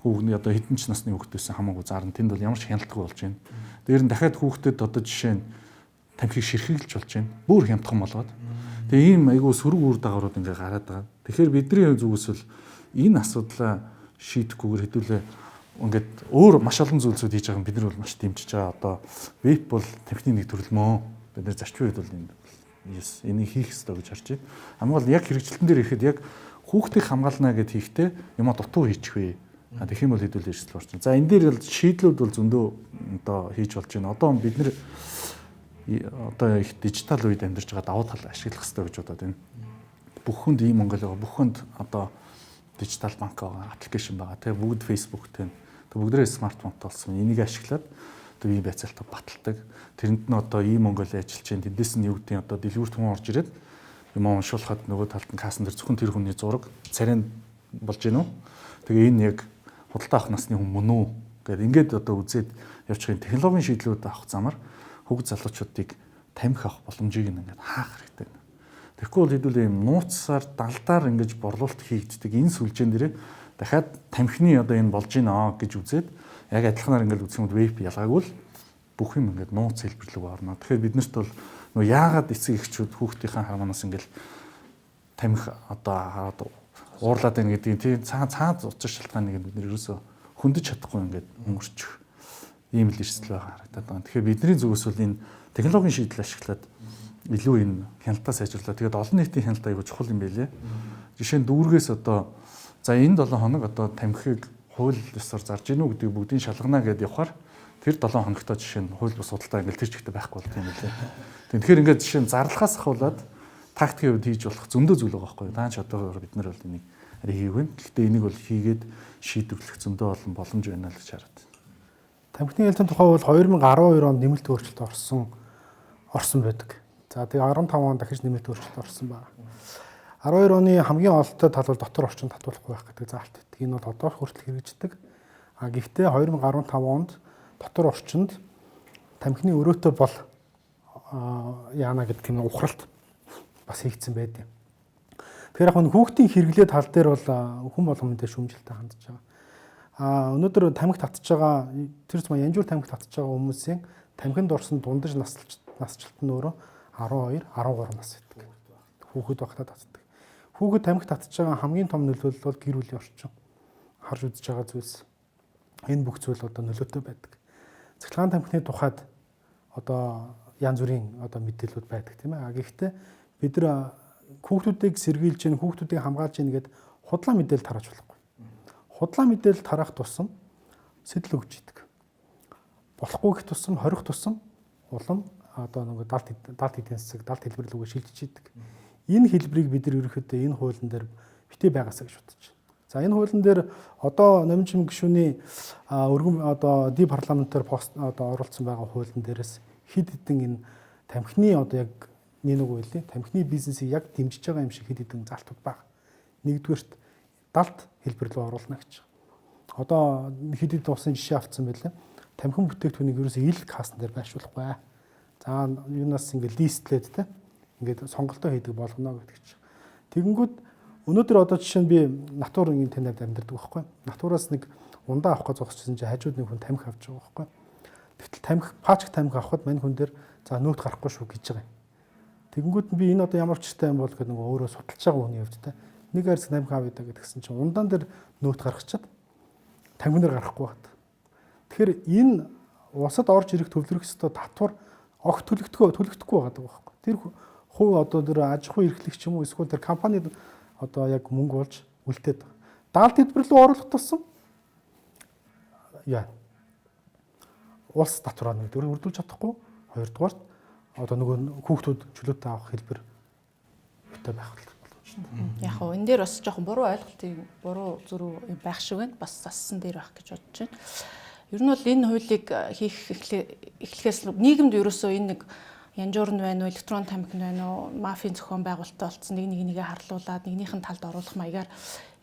Хүүхний одоо хэдэн ч насны хүүхдээс хамаагүй зарна. Тэнд бол ямар ч хяналтгүй болж байна. Дээр нь дахиад хүүхдэд одоо жишээ нь тамхиг ширхэгдэлж болж байна. Бүр хямдхан болоод. Тэгээ ийм айгүй сөрөг үр дагаврууд ингээ гараад байгаа. Тэгэхээр бидний зүгээс бол энэ асуудлаа шийдэхгүйгээр хэдүүлээ ингээд өөр маш олон зүйлсүүд хийж байгаа юм бид нар бол маш дэмжиж байгаа. Одоо веб бол тамхины нэг төрөл мөө. Бид нар зарчмын үед бол энийг хийх ёстой гэж харж байна. Хамгийн гол яг хэрэгжилтэн дээр ирэхэд яг хүүхдийг хамгаална гэд хийхдээ юмаа дутуу хийчих вэ. Тэгэх юм бол хэдүүлээ эрсдэл орж байна. За энэ дээр бол шийдлүүд бол зөндөө одоо хийж болж байна. Одоо бид нар одоо их дижитал үед амьдарч байгаа давуу тал ашиглах хэрэгтэй гэж бодоод байна. Бүх хүнд ийм Монгол байгаа. Бүх хүнд одоо дижитал банк байгаа, аппликейшн байгаа. Тэгээ бүгд Facebook-тэй. Тэгээ бүгдээ смартфонтой болсон. Энийг ашиглаад одоо ийм байцаалтаа баталдаг. Тэрэнд нь одоо ийм Монгол ажиллаж байна. Тэндээс нь юу гэдэг нь одоо дэлгүүрт хүн орж ирээд юм уншуулахад нөгөө талд нь кассан дээр зөвхөн тэр хүний зураг царайнд болж гинөө. Тэгээ энэ яг худалдаа авах насны хүн мөн үү гэдэг ингээд одоо үзээд явчихын технологийн шийдлүүд авах замаар хүүхд залуучуудыг тамхи авах боломжийг ингээд хаах хэрэгтэй. Тэгэхгүй бол хэдүүл юм нууцсаар далдаар ингэж борлуулалт хийгддэг энэ сүлжээн дээрээ дахиад тамхины одоо энэ болж гинэ гэж үзээд яг адилханаар ингээд үзэх юм веб ялгаагүй л бүх юм ингээд нууц хэлбэрлэг орно. Тэгэхээр биднэрт бол нөө яагаад эцэг эхчүүд хүүхдийнхээ харманаас ингээд тамхи одоо хараад уурлаад байна гэдгийг тийм цаад учир шалтгааныг бид нэр ерөөсө хөндөж чадахгүй ингээд өнгөрчих ийм л эрсдэл байгаа харагдаад байна. Тэгэхээр бидний зүгээс бол энэ технологийн шийдэл ашиглаад илүү энэ хяналтаа сайжруулаад тэгээд олон нийтийн хяналт аягүй чухал юм байлээ. Жишээ нь дүүргээс одоо за энэ 7 хоног одоо тамхиг хууль ёсоор зарж гинүү гэдгийг бүгдийг шалгана гэдээ явахаар тэр 7 хоногтой жишээ нь хууль бус судалтай ингээд тэр чигтээ байхгүй болт юм байлээ. Тэгэхээр ингээд жишээ нь зарлахаас ахуулаад тактикийн хувьд хийж болох зөндөө зүйл байгаа байхгүй юу. Даанч одоо бид нар бол энийг хийвэн. Гэхдээ энийг бол хийгээд шийдвэрлэх зөндөө олон боломж байна л гэж хараад. Тамхины ялтын тухай бол 2012 онд нэмэлт өөрчлөлт орсон байдаг. За тэгээ 15 онд дахиж нэмэлт өөрчлөлт орсон байна. 12 оны хамгийн олдтой тал бол дотор орчин татуулахгүй байх гэдэг заалт байдаг. Энэ бол одоо хүртэл хэрэгждэг. Гэхдээ 2015 онд дотор орчинд тамхины өрөөтэй бол яана гэдэг тийм ухралт бас хийгдсэн байдаг. Тэгэхээр яг хүүхдийн хэрэглээ тал дээр бол хүн болгон мэдээ шүүмжлэлтэй хандж байгаа. Өнөөдөр тамхи татж байгаа тэр зам янжуур тамхи татж байгаа хүмүүсийн тамхинд орсон дундаж насжилт нь өөрөө 12, 13 нас байдаг. Хүүхэд багтаа татдаг. Хүүхэд тамхи татж байгаа хамгийн том нөлөөлөл бол гэр бүлийн орчин. Харж үзэж байгаа зүйлс. Энэ бүх зүйл одоо нөлөөтэй байдаг. Цахилгаан тамхины тухайд одоо янз бүрийн одоо мэдээлэлүүд байдаг тийм ээ. Гэхдээ бид нар хүүхдүүдийг сэргийлж гин, хүүхдүүдийг хамгаалж гин гэд худлаа мэдээлэл тарааж болохгүй. Худлаа мэдээлэл тараах тусам сэтэл өгч идэг. Болохгүй гэх тусам хорих тусам улам одоо нэг далд эдийн засаг, далд хэлбэрлэгөө шилжиж идэг. Энэ хэлбэрийг бид нар ерөөхдөө энэ хуулийн дээр битээ байгаасаа гэж бодож байна. За энэ хуулийн дээр одоо Номын Чимэг гишүүний өргөн одоо ди парламентаар пост одоо оруулсан байгаа хуулийн дээрээс хэд хэдэн энэ тамхины одоо яг нэг үеийн тамхины бизнесийг яг дэмжиж байгаа юм шиг хэд хэдэн залтууд байна. Нэгдүгээрт далд хэлбэр рүү оруулна гэж. Одоо хэд хэдэн усан жишээ авсан байлаа. Тамхин бүтээгдэхүүнийг ерөөсөө ил касн дээр байршуулахгүй. За юунаас ингээл листлээд те ингээд сонголтоо хийдэг болгоно гэдэг чинь. Тэгэнгүүт өнөөдөр одоо жишээ нь би натур ингээд тэнд амьдардаг байхгүй. Натураас нэг ундаа авах гэж зогсчихсон чинь хажууд нэг хүн тамхи авч байгаа байхгүй. Тэгтэл тамхи паачк тамхи авахд мань хүн дээр за нөт гарахгүй шүү гэж байгаа юм. Тэгэнгүүт би энэ одоо ямар ч читэй юм бол гэдэг нөгөө өөрөө судалж байгаа хүний хувьд та нэг арьс тамхи авъя гэдгсэн чинь ундаан дээр нөт гаргачихад тамхи нэр гарахгүй байна. Тэгэхээр энэ усад орж ирэх төвлөрөх ёстой татвар огт төлөгдөхгүй байгаа байхгүй. Тэр хувь одоо тэр аж ахуй эрхлэгч юм уу эсвэл тэр компанид одоо яг мөнгө болж үлдээд байгаа. Даалт хэлбэр рүү оруулах тусам яа. Улс татвараа нэг өрдүүлж чадахгүй. Хоёрдугаар одоо нөгөө хүүхдүүд чөлөөтэй авах хэлбэр үүтэй байх боломжтой. Яг хоо энэ дээр бас жоохон буруу ойлголтын буруу зөрүү байх шиг байна. Бас зассан дээр байх гэж бодож байна. Ер нь бол энэ хуулийг хийх эхлэхээс нийгэмд ерөөсөө энэ нэг янжуур нь байна уу, электрон тамхи нь байна уу, мафийн зохион байгуулалттай болцсон нэгээ харлуулад нэгнийх нь талд оруулах маягаар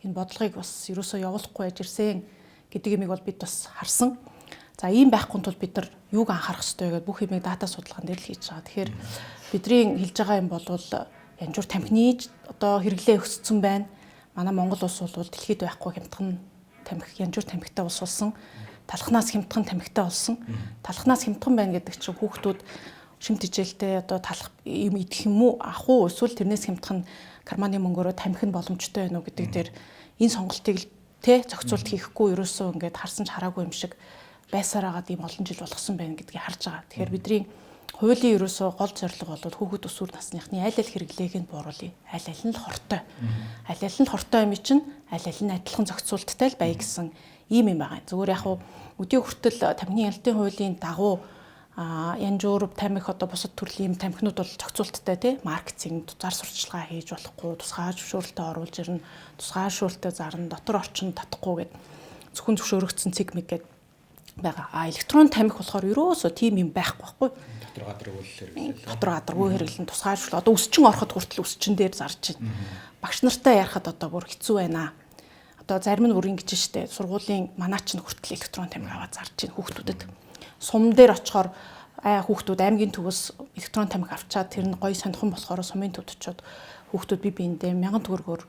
энэ бодлогыг бас ерөөсөө явуулахгүй байж ирсэн гэдэг юмыг бол бид бас харсан. За ийм байхгүй тул бид нар юуг анхаарах ёстой гэдэг бүх юмыг дата судалгаан дээр л хийж байгаа. Тэгэхээр бидний хэлж байгаа юм бол янжуур тамхины одоо хэрэглээ өссөн байна. Манай Монгол улс бол дэлхийд байхгүй хямдхан тамхи янжуур тамхитай улс болсон. Талхнаас хямдхан тамхитай болсон. Талхнаас хямдхан байна гэдэг чинь хүүхдүүд шимт хичээлтэй одоо талах юм идэх юм уу ах уу эсвэл тэрнээс хямдхан карманы мөнгөөрөө тамхи нь боломжтой байна уу гэдэг дээр энэ сонголтыг л зохицуулт хийхгүй ерөөсөө ингээд харсан ч хараагүй юм шиг байсаар агаад ийм олон жил болгосон байна гэдгийг харж байгаа. Тэгэхээр бидний хуулийн ерөөсөө гол зорилго бол хүүхэд өсвөр насныхны аль аль хэрэглээг нь бууруулъя. Аль аль нь л хортой. Аль аль нь хортой юм чинь аль аль нь адилхан зохицуулттай л бай гэсэн ийм юм байгаа. Зүгээр яг хуу өдөө хүртэл тамхины ялтын хуулийн дагуу янжуур тамхи одоо бусад төрлийн тамхинууд бол зохицуулттай тий маркетинг зар сурталчилгаа хийж болохгүй тусгай зөвшөөрлөлтөд оруулж ирнэ тусгай зөвшөөрлөлтөд зарна дотор орчин татахгүй гэд зөвхөн зөвшөөрөгдсөн цэг мэд гэд байгаа. Электрон тамхи болохоор ерөөсөө тийм юм байхгүй дотор гадаргүй хэрэглэн тусгай зөвшөөрөл одоо өсчин ороход хүртэл өсчин дээр зарж байна. Багш нартай ярихад одоо бүр хэцүү байна. Одоо зарим нь бүр ингэж штэ сургуулийн манаач нь хүртэл электрон тамхи аваад зарж байна хүүхдүүдэд. Сум дээр очихоор хүүхдүүд аймгийн төвөөс электрон тамхи авчаад тэр нь гоё сонирхон болохоор сумын төвд очиод хүүхдүүд бие биендээ 1000 төгрөгөөр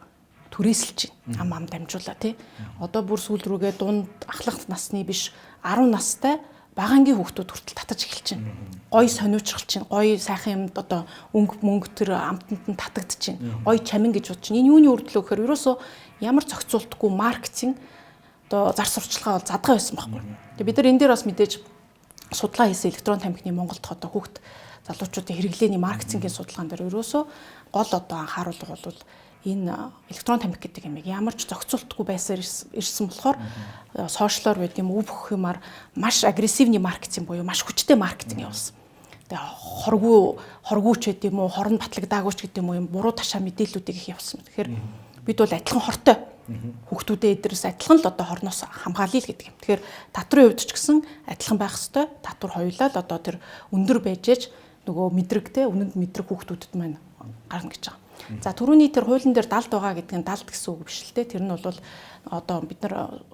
түрээсэлж байна. Ам дамжуулаа тий. Одоо бүр сүүл рүүгээ дунд ахлах насны биш 10 настай багаангийн хүүхдүүд хүртэл татаж эхэлж байна. Гоё сониучралж байна. Гоё сайхан юмд одоо мөнгө тэр амтанд нь татагдж байна. Гоё чамин гэж бодож байна. Энэ юуны үрдлөө гэхээр ерөөсөө ямар зохицуултгүй маркетинг одоо зар сурталчилгаа бол задгаа байсан байхгүй. Тэгээ бид нар энэ дээр бас мэдээж судалгаа хийсэн электрон тамхины Монголд одоо хүүхд залуучуудын хэрэглээний маркетингийн судалгаан дээр ерөөсөө гол одоо анхааруулга бол энэ электрон тамхи гэдэг юм ямар ч зохицуултгүй байсаар ирсэн болохоор сошиалор байд юм үг бүх юмар маш агрессивний маркетинг буюу маш хүчтэй маркетинг явуулсан. Тэгээ хоргууч гэдэг юм уу хорон батлагдаагүйч гэдэг юм уу юм буруу ташаа мэдээллүүдийг их явуулсан. Тэгэхээр бид бол адилхан хортой хүүхдүүдээ эдгээрээс адилхан л одоо хорноос хамгаалъя л гэдэг юм. Тэгэхээр татврын хувьд ч гэсэн адилхан байх ёстой. Татвар хоёулаа л одоо тэр өндөр байжээж нөгөө мэдрэгтэй үнэнд мэдрэг хүүхдүүдэд маань гарна гэж байгаа. За түрүүний тэр хуулийн дээр далд байгаа гэдэг нь далд гэсэн үг биш л те. Тэр нь бол одоо бид нар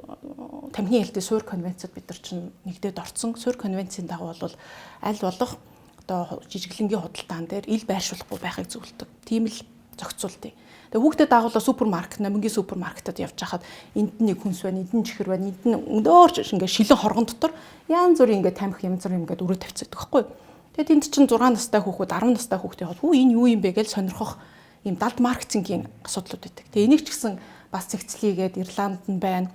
тамхины хэлтийн суурь конвенцэд бид нар чинь нэгдээд орцсон. Суурь конвенцийн дагуу бол аль болох одоо жижиглэнгийн худалдаан дээр ил байршуулахгүй байхыг зөвлөдөг. Тийм л зохицуултыг. Тэгээ хүүхдэд дагуулаа супермаркет, намынгийн супермаркетад явж хахад энд нэг хүнс байна, энд нь чихэр байна, энд нь өндөөр ингээ шилэн хоргон дотор янз бүрийн ингээ тамхи янз бүрийн ингээ өрөө тавьчихдаг байхгүй. Тэгээд энд чинь 6 настай хүүхэд, 10 настай хүүхэд яваад хүү энэ юу юм бэ гэж сонирхох ийм далд маркетингийн асуудлууд байдаг. Тэгээ энийг ч гэсэн бас цэгцлийгээд Ирланд нь байна.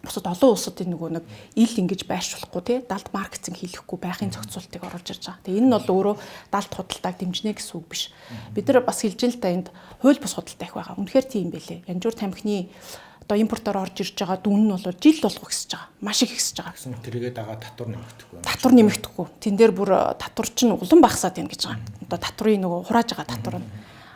Бусад олон улсуудын нөгөө нэг ил ингэж байршуулахгүй тий далд маркетинг хийхгүй байхын зохицуултыг оруулж ирж байгаа. Тэгээ энэ нь бол өөрөө далд худалдааг дэмжинэ гэсэн үг биш. Бид нар бас хэлж л та энд хууль бус худалдаа их байгаа. Үнэхээр тийм байлээ. Янжуур тамхины одоо импортоор орж ирж байгаа дүн нь бол жил болгох гэж байгаа. Маш их ихсэж байгаа. Гэсэн тэрийгээ дагаа татвар нэмэгдэхгүй. Татвар нэмэгдэхгүй. Тэн дээр бүр татвар чинь улам багасаад байна гэж байгаа. Одоо татврын нөгөө хурааж байгаа татвар нь.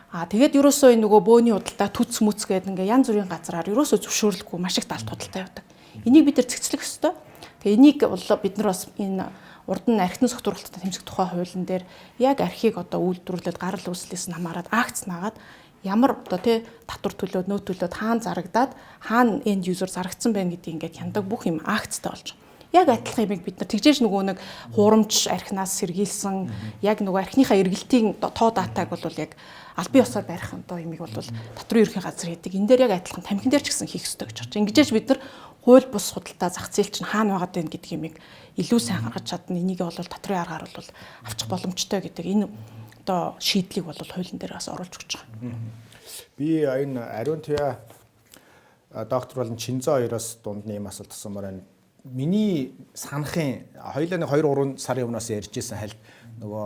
Тэгээд ерөөсөө энэ нөгөө бөөний худалдаа түц мүц гэдэг ингээ янз бүрийн газраар ерөөсөө зөвшөөрлөхгүй маш их далд худалдаа явдаг. Энийг бид нар цэгцлэх ёстой. Тэгээ энийг бол бид нар бас энэ урд нь архитектурын согтууруулалтад тэмцэх тухай хуулийн дээр яг архийг одоо үйлдвэрлээд гарал үүслээс нь хамаарат акц наагаад ямар одоо тий татвар төлөөд нөөц төлөөд хаана зарагдаад хаана энд юзер зарагдсан байна гэдгийг ингээд хяндаг бүх юм акцтай болж. яг адилхан юмыг бид нар тэгжээж нөгөө нэг хуурамч архинаас сэргийлсэн яг нөгөө архиныхаа эргэлтийн тоо датаг бол яг аль бие усаар барих одоо юмыг бол татврын ерөнхий газар хийдэг. Энэ дээр яг адилхан тамхин дээр ч гэсэн хийх ёстой гэж байна. Ингэжээж бид нар хууль бус худалдаа зах зээл чинь хаана байгаад байна гэдэг юмыг илүү сайн гаргаж чадна. Энийг бол татврын аргаар бол авчих боломжтой гэдэг энэ одоо шийдлийг бол хуулийн дээр бас оруулж өгч байгаа. Би энэ ариун туяа доктор болон Чинзо хоёроос дунд нэм асуулт асуумаар байна. Миний санахын хоёулаа 2-3 сарын өмнөөс ярьжсэн хальт нөгөө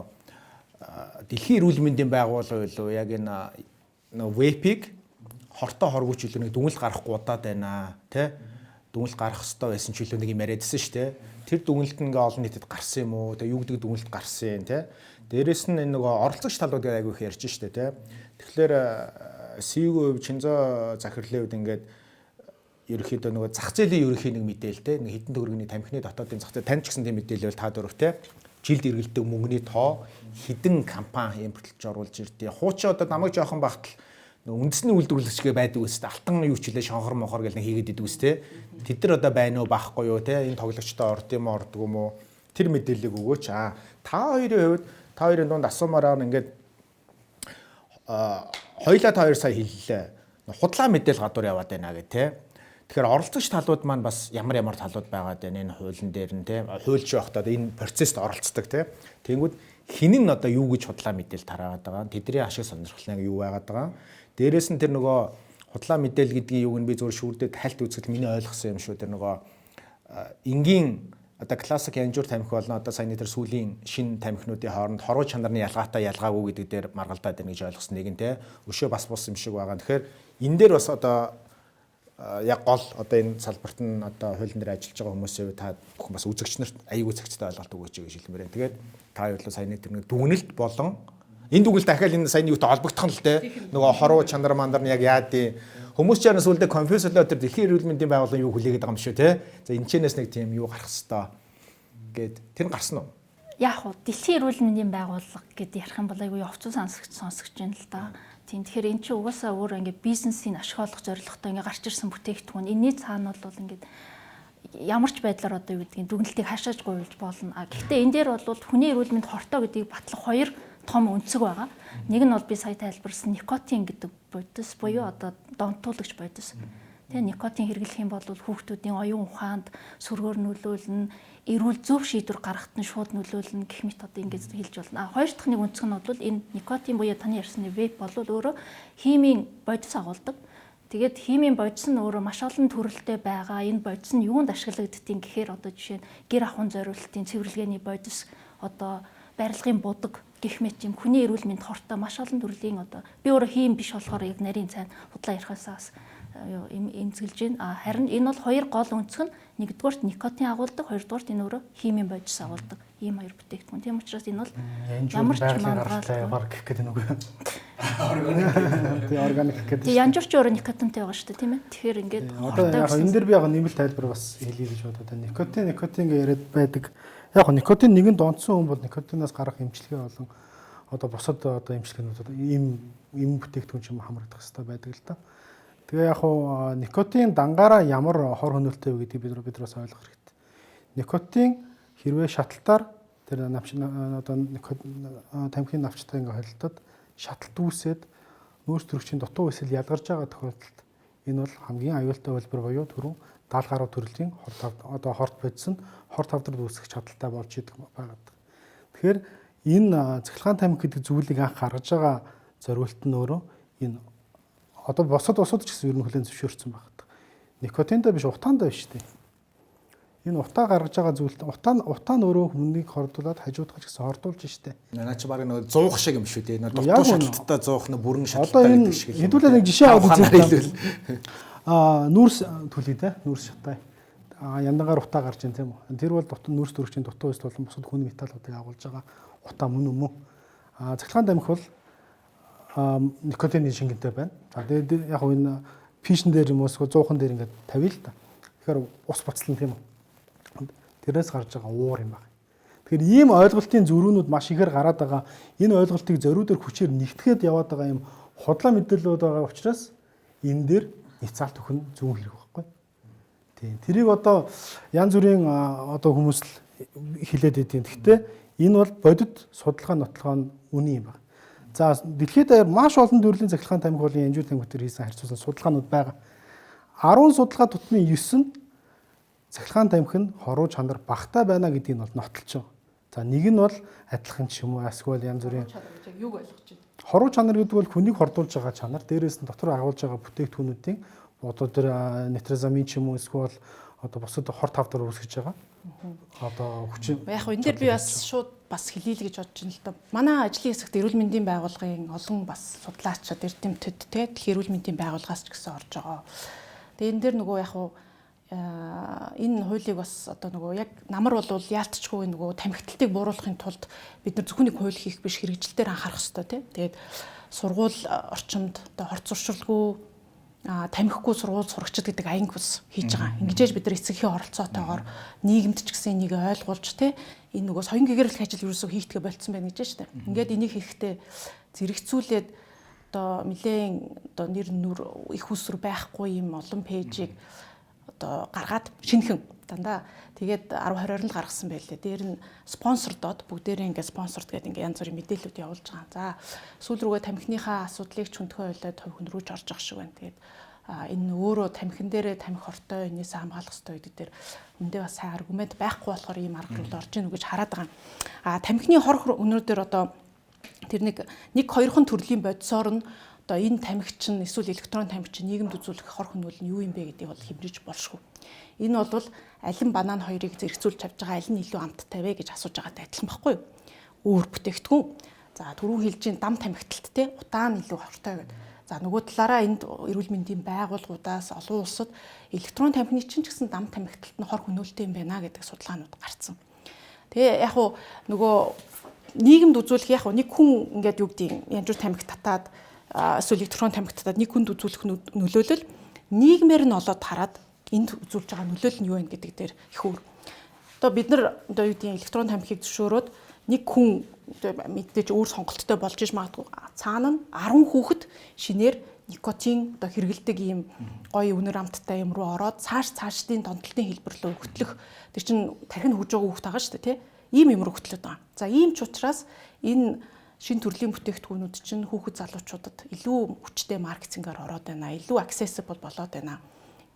дэлхийн эрүүл мэндийн байгууллага юу яг энэ нөгөө вепиг хортой хорвооч илүү нэг дүнэлт гарахгүй удаад байна тий дүнэлт гарах хэрэгтэй байсан ч илүү нэг юм яриадсэн шүү дээ. Тэр дүнэлт ингээ олон нийтэд гарсан юм уу? Тэгээ юу гэдэг дүнэлт гарсан тий. Дээрэс нь энэ нөгөө оролцогч талуудыг айгүйх ярьж штэ тий. Тэгэхээр CEO Чинзо захирлын үед ингээд ерөөхдөө нөгөө зах зээлийн ерөнхий нэг мэдээлэлтэй нэг хэдэн төгрөгийн тамхины дотоодын зах зээл тань ч гэсэн тийм мэдээлэл та дөрөв те жилд эргэлдэг мөнгөний тоо хэдэн компани импортлж оруулж ирдээ. Хуучин одоо намайг жоохон багтал үндэсний үйлдвэрлэгчгээ байдаг үстэй алтан юу ч хэлээ шонхор мохор гэл нэг хийгээд идэв үстэй. Тэд нар одоо байна уу байхгүй юу те энэ тоглогчтой орд юм ордгүй юм уу тэр мэдээллийг өгөөч. Та хоёрын хувьд та хоёрын дунд асуумаар байгаа ингээд хоёлаа та хоёр сая хэллээ. Худлаа мэдээл гадуур яваад байна гэх те. Тэгэхээр оролцогч талууд маань бас ямар талууд байгаад байна энэ хуулийн дээр нь тийм хуульч байхдаа энэ процессд оролцдог тийм. Тэнгүүд хинэн одоо юу гэж худлаа мэдээлэл тараагаад байгаа. Тэдний ашиг сонирхол нь юу байгаад байгаа. Дээрээс нь тэр нөгөө худлаа мэдээлэл гэдгийг юуг нь би зөвхөн шүүрдээд хальт үзэхэд миний ойлгосон юм шүү. Тэр нөгөө энгийн одоо классик янжуур тамхи болно. Одоо саяны тэр сүүлийн шин тамхинуудын хооронд хоруу чанарны ялгаатай ялгаагүй гэдэг дээр маргалдаад байна гэж ойлгосон нэг нь тийм. Өшөө бас бус юм шиг байгаа. Тэгэхээр энэ дээр бас одоо яг гол одоо энэ салбарт нь одоо хуулийн дээр ажиллаж байгаа хүмүүсээ та бүхэн бас үзэгч нарт аягүй цагттай ойлголт өгөөч гэж хэлмээр байна. Тэгээд та хоёулаа саяны тэр нэг дүгнэлт болон энэ дүгнэлт дахиад энэ саяны юутай холбогдох нь л дээ. Нөгөө хоруу чанар мандар нь яг яадیں۔ Хүмүүс ч яанаас үлдээ конфьюзлоо тэр дэлхийн эрүүл мэндийн байгууллага юу хүлээгээд байгаа юм шүү те. За энэ чэнэс нэг тийм юу гарах хэвээр гээд тэр нь гарсан уу? Яг уу дэлхийн эрүүл мэндийн байгууллага гэдээ ярих юм бол айгүй явцсан сонсогч байна л да. Тийм тэгэхээр эн чинь угаасаа өөрөө ингээд бизнесийн ашиглах зорилготой ингээд гарч ирсэн бүтээгдэхүүн. Энэний цаана бол ингээд ямар ч байдлаар одоо юу гэдгийг дүгнэлтийг хашааж гуйлж болно. Гэхдээ энэ дээр бол хүний эрүүл мэнд хортой гэдгийг батлах хоёр том өнцөг байгаа. Нэг нь бол би сая тайлбарласан никотин гэдэг бодис буюу одоо донтуулагч бодис. Тэгээ никотин хэрэглэх юм бол хүүхдүүдийн оюун ухаанд сөргөөр нөлөөлнө, эрүүл зөв шийдвэр гаргахад нь шууд нөлөөлнө гэх мэт одоо ингэж хэлж болно. Хоёр дахь нэг өнцөг нь бол энэ никотин буюу таны ярьсны вейп бол өөрөө химийн бодис агуулдаг. Тэгээд химийн бодис нь өөрөө маш олон төрөлтэй байгаа. Энэ бодис нь юунд ашиглагддгийг гэхээр одоо жишээ нь гэр ахуйн зориулалтын цэвэрлэгээний бодис, одоо барилгын будаг гэх мэт юм хүний эрүүл мэнд хортой маш олон төрлийн одоо би өөрөө хим биш болохоор яг нарийн цайн худлаа ярихаасаас эмзэглэж байна. Харин энэ бол хоёр гол өнцөг нь нэгдүгээрт никотин агуулдаг, хоёрдугаарт энэ өөрөө химийн бодис агуулдаг. Ийм хоёр бүтээгдэхүүн. Тийм учраас энэ бол ямар ч мандгаалгаар гэх гэдэг нүг. Тэгээ органик гэх гэдэг. Янжурч өөрөө никотинтэй байгаа шүү дээ, тийм ээ. Тэгэхээр ингээд одоо яг энэ дээр би яг нэмэлт тайлбар бас хэлье гэж бодоод байна. Никотин гэж яриад байдаг. Яг никотин нэгэн донцсон хүн бол никотинаас гарах эмчилгээ болон одоо бусад одоо эмчилгээнүүд одоо им бүтээгдэхүүн ч юм хамрагдах хэрэгтэй байдаг л да. Тэгээ яг никотин дангаараа ямар хор хөнөөлтэй вэ гэдгийг бид бас ойлгох хэрэгтэй. Никотин хэрвээ шаталтаар тэр одоо тамхины навчтай ингээ холилдод шаталт үүсээд нөөц төрөгчийн дутуу эсвэл ялгарч байгаа тохиолдолд энэ бол хамгийн аюултай хэлбэр буюу түрүү 70 гаруй төрлийн одоо хорт бодис нь хорт тавдрал үүсгэх чадaltaй болж идэх байгаад. Тэгэхээр энэ цахилгаан тамхи гэдэг зүйлийг анх гаргаж байгаа зориулт нь өөрөө энэ одоо босод ч гэсэн ер нь хүлэн зөвшөөрсөн байна. Никотиндаа биш утаандаа биш дээ. Энэ утаа гаргаж байгаа зүйлт утаа нь өөрөө хүнийг хордуулаад хажуудах гэсэн хордуулж штэ. Наа чи баг нэг 100 шиг юм шүү дээ. Дутуу шаталттай 100 бүрэн шаталттай гэдэг шиг. Хэдүүлээ нэг жишээ аваад үзье. Нүүрс төлөй те нүүрс шатай. Яндангаар утаа гарч ийн тийм үү. Тэр бол нүүрс төрөгчийн дутуу эс болон бусад хүний металлуудыг агуулж байгаа утаа мөн юм уу? Цахилгаан тамхи бол никотины шингэнтэй байна. За тэгээд яг энэ фишн дээр юм уу 100хан дээр ингээд тавиа л та. Тэгэхээр ус буцлан тийм үү. Тэрээс гарч байгаа уур юм байна. Тэгэхээр ийм ойлголтын зөрүүнүүд маш ихээр гараад байгаа. Энэ ойлголтыг зориудаар хүчээр нэгтгэхэд яваад байгаа юм худлаа мэдээлэлүүд байгаа учраас энэ дээр няцаалт өгөх нь зөв хэрэг байхгүй. Тийм. Тэрийг одоо янз бүрийн одоо хүмүүс хэлээд идэв. Гэхдээ энэ бол бодит судалгаа нотлогоо нь үнэн юм байна. За дэлхийд даяар маш олон төрлийн цахилгаан тамхи болон янжуур тамхи төр хийсэн харьцуулсан судалгаанууд байгаа. 10 судалгаа тутмын 9 нь цахилгаан тамхи нь хоруу чанар багтаа байна гэдгийг нь бол нотолж байгаа. За нэг нь бол адилхан ч юм уу эсвэл янз бүрийн юуг ойлгож байна? хоруу чанар гэдэг бол хүнийг хордуулж байгаа чанар, дээрээс нь дотор агуулж байгаа бүтээгдэхүүнүүдийн одоо тэр нитразамин ч юм уу эсвэл одоо бусад хор тавдар үүсгэж байгаа. Одоо хүчин. Яг энэ дээр би бас шууд бас хэлийл гэж бодож байна л да. Манай ажлын хэсэгт эрүүл мэндийн байгууллагын олон бас судлаачид эрдэмтэд те эрүүл мэндийн байгууллагаас ч гэсэн орж байгаа. Тэгээ энэ дээр нөгөө яг энэ хуулийг бас одоо нөгөө яг намар бол яалтчгүй нөгөө тамхиталтыг бууруулахын тулд бид нар зөвхөн нэг хууль хийх биш хэрэгжил дээр анхаарах хэрэгтэй тийм. Тэгээд сургууль орчинд одоо хорт зуршилгүй тамхигүй сургууль сурагчид гэдэг аянг бас хийж байгаа. Ингэжээж бид нар эцэгхийн оролцоотойгоор нийгэмд ч гэсэн энийг ойлгуулж тийм энэ нөгөө соён гэгэрэлх ажил ерөөсөө хийгдгээ болцсон байна гэж штэ. Ингээд энийг хийхдээ зэрэгцүүлээд одоо нэлээд одоо нэр нүр их усруу байхгүй юм олон пэйжийг одоо гаргаад шинхэн дандаа тэгээд 10-20-оор л гаргасан байлээ. Дээр нь спонсордод бүгдээрээ ингээд спонсорд гэдэг ингээд янз бүрийн мэдээлэлүүд явуулж байгаа. За сүүл рүүгээ тамхиныхаа асуудлыг чөнтгөө ойлоод хувь хүн рүү ч орж ах шиг байна. Тэгээд энэ өөрөө тамхин дээрээ тамхи хортой энэс хамгаалах хэрэгтэй гэдэг дээр өндөө бас сайн аргумент байхгүй болохоор ийм арга руу орж ийн гэж хараад байгаа. Тамхины хор өнөрдөр одоо тэр нэг 2хан төрлийн бодисоор нь одоо энэ тамхи чинь эсвэл электрон тамхи чинь нийгэмд үзүүлэх хор хөнөөл нь юу юм бэ гэдгийг бол хэмжиж болшгүй. Энэ бол алин банан хоёрыг зэрэгцүүлж авч байгаа алин илүү амттай вэ гэж асууж байгаатай адилхан байхгүй юу? Өөр бүтээгдэхүүн. За түрүүн хэлж ин дам тамхиталт те удаан илүү хортой гэдэг. За нөгөө талаараа энд эрүүл мэндийн байгууллагуудаас олон улсад электрон тамхины чинь ч гэсэн дам тамхиталт нь хор хөнөөлтэй юм байна гэдэг судалгаанууд гарцсан. Тэгээ яг уу нөгөө нийгэмд үзүүлэх яг нэг хүн ингээд юу гэдэг янжуур тамхи татаад эсвэл электрон тамхи татаад нэг хүнд үзүүлэх нөлөөлөл нийгмээр нь олоод хараад энд үзүүлж байгаа нөлөөлөл нь юу вэ гэдэг дээр их өөр. Одоо бид нар одоо юу гэдэг электрон тамхиг зөвшөөрөөд нэг хүн мэдээж өөр сонголттой болж иж магадгүй цаана нь 10 хүүхэд шинээр никотин одоо хэрэгэлдэг ийм гоё үнэр амттай юм руу ороод цаашдын донтолтын хэлбэр рүү хөтлөх тэр чинь тархин хөгж байгаа хүүхэд байгаа шүү дээ тий. Ийм юм руу хөтлөд байгаа. За ийм ч учраас энэ шинэ төрлийн бүтээгдэхүүнүүд чинь хүүхэд залуучуудад илүү хүчтэй маркетингээр ороод байна. Илүү accessible болоод байна.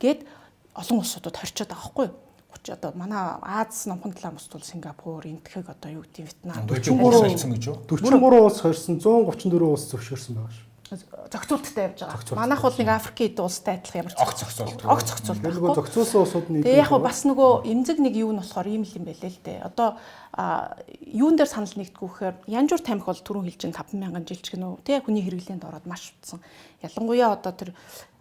Гэт олон улсуудад хорчоод байгаа байхгүй юу? Одоо манай Аз номхон талаа мөст бол Сингапур, Индхэг одоо юу гэдэг Вьетнам 43 улс хорьсон 134 улс зөвшөөрсөн байгаа шүү. Зохицуулттай явж байгаа. Манайх бол нэг Африкийн хэд улстай адилхан ямар ч огц зохицуулт. Огц зохицуулт. Нөгөө зохицуулсан улсууд нь Тэгээ яг бас нөгөө эмзэг нэг юу нь болохоор ийм л юм байлээ л дээ. Одоо юун дээр санал нэгдгүү гэхээр янжуур тамхи бол түрүүн хэлж байгаа 50000 жилч гэнэ үү. Тэгээ хүний хэрэглээнд ороод маш утсан. Ялангуяа одоо тэр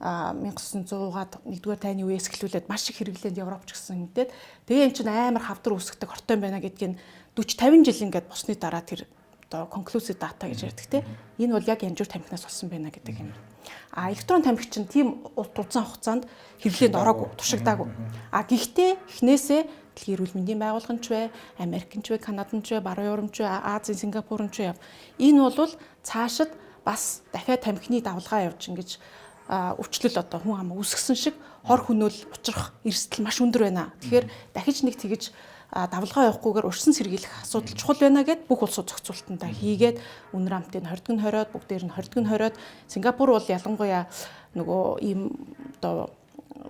1900-аад 1-р тайны үеэс эхлүүлээд маш их хэрэглээнд Европч гисэн ингээд тэгээ эн чинь амар хавдар үүсгдэг хортой байна гэдгийг 40-50 жил ингээд босны дараа тэр одоо conclusive data гэж ярьдаг те. Энэ бол яг янжуур тамхинаас болсон байна гэдэг юм. Электрон тамхи чинь тийм удаан хугацаанд хэрэглээнд ороогүй, туршигдаагүй. Гэхдээ эхнээсээ дэлхийн эрүүл мэндийн байгууллагын ч вэ, Америкч вэ, Канадч вэ, Баруун Европч вэ, Азийн Сингапурч вэ. Энэ бол цаашид бас дахиад тамхины давлгаа явж ингэж өвчлөл одоо хүн ам үүсгэсэн шиг хор хөнөөл учрах эрсдэл маш өндөр байна. Тэгэхээр дахиж нэг тэгэж давлгаа явахгүйгээр урьдчилан сэргийлэх асуудал чухал байна гэд бүх улсууд зохицуултандаа хийгээд үнэр амтыг 20-г нь хориод бүгдээр нь 20-г нь хориод Сингапур бол ялангуяа нөгөө ийм одоо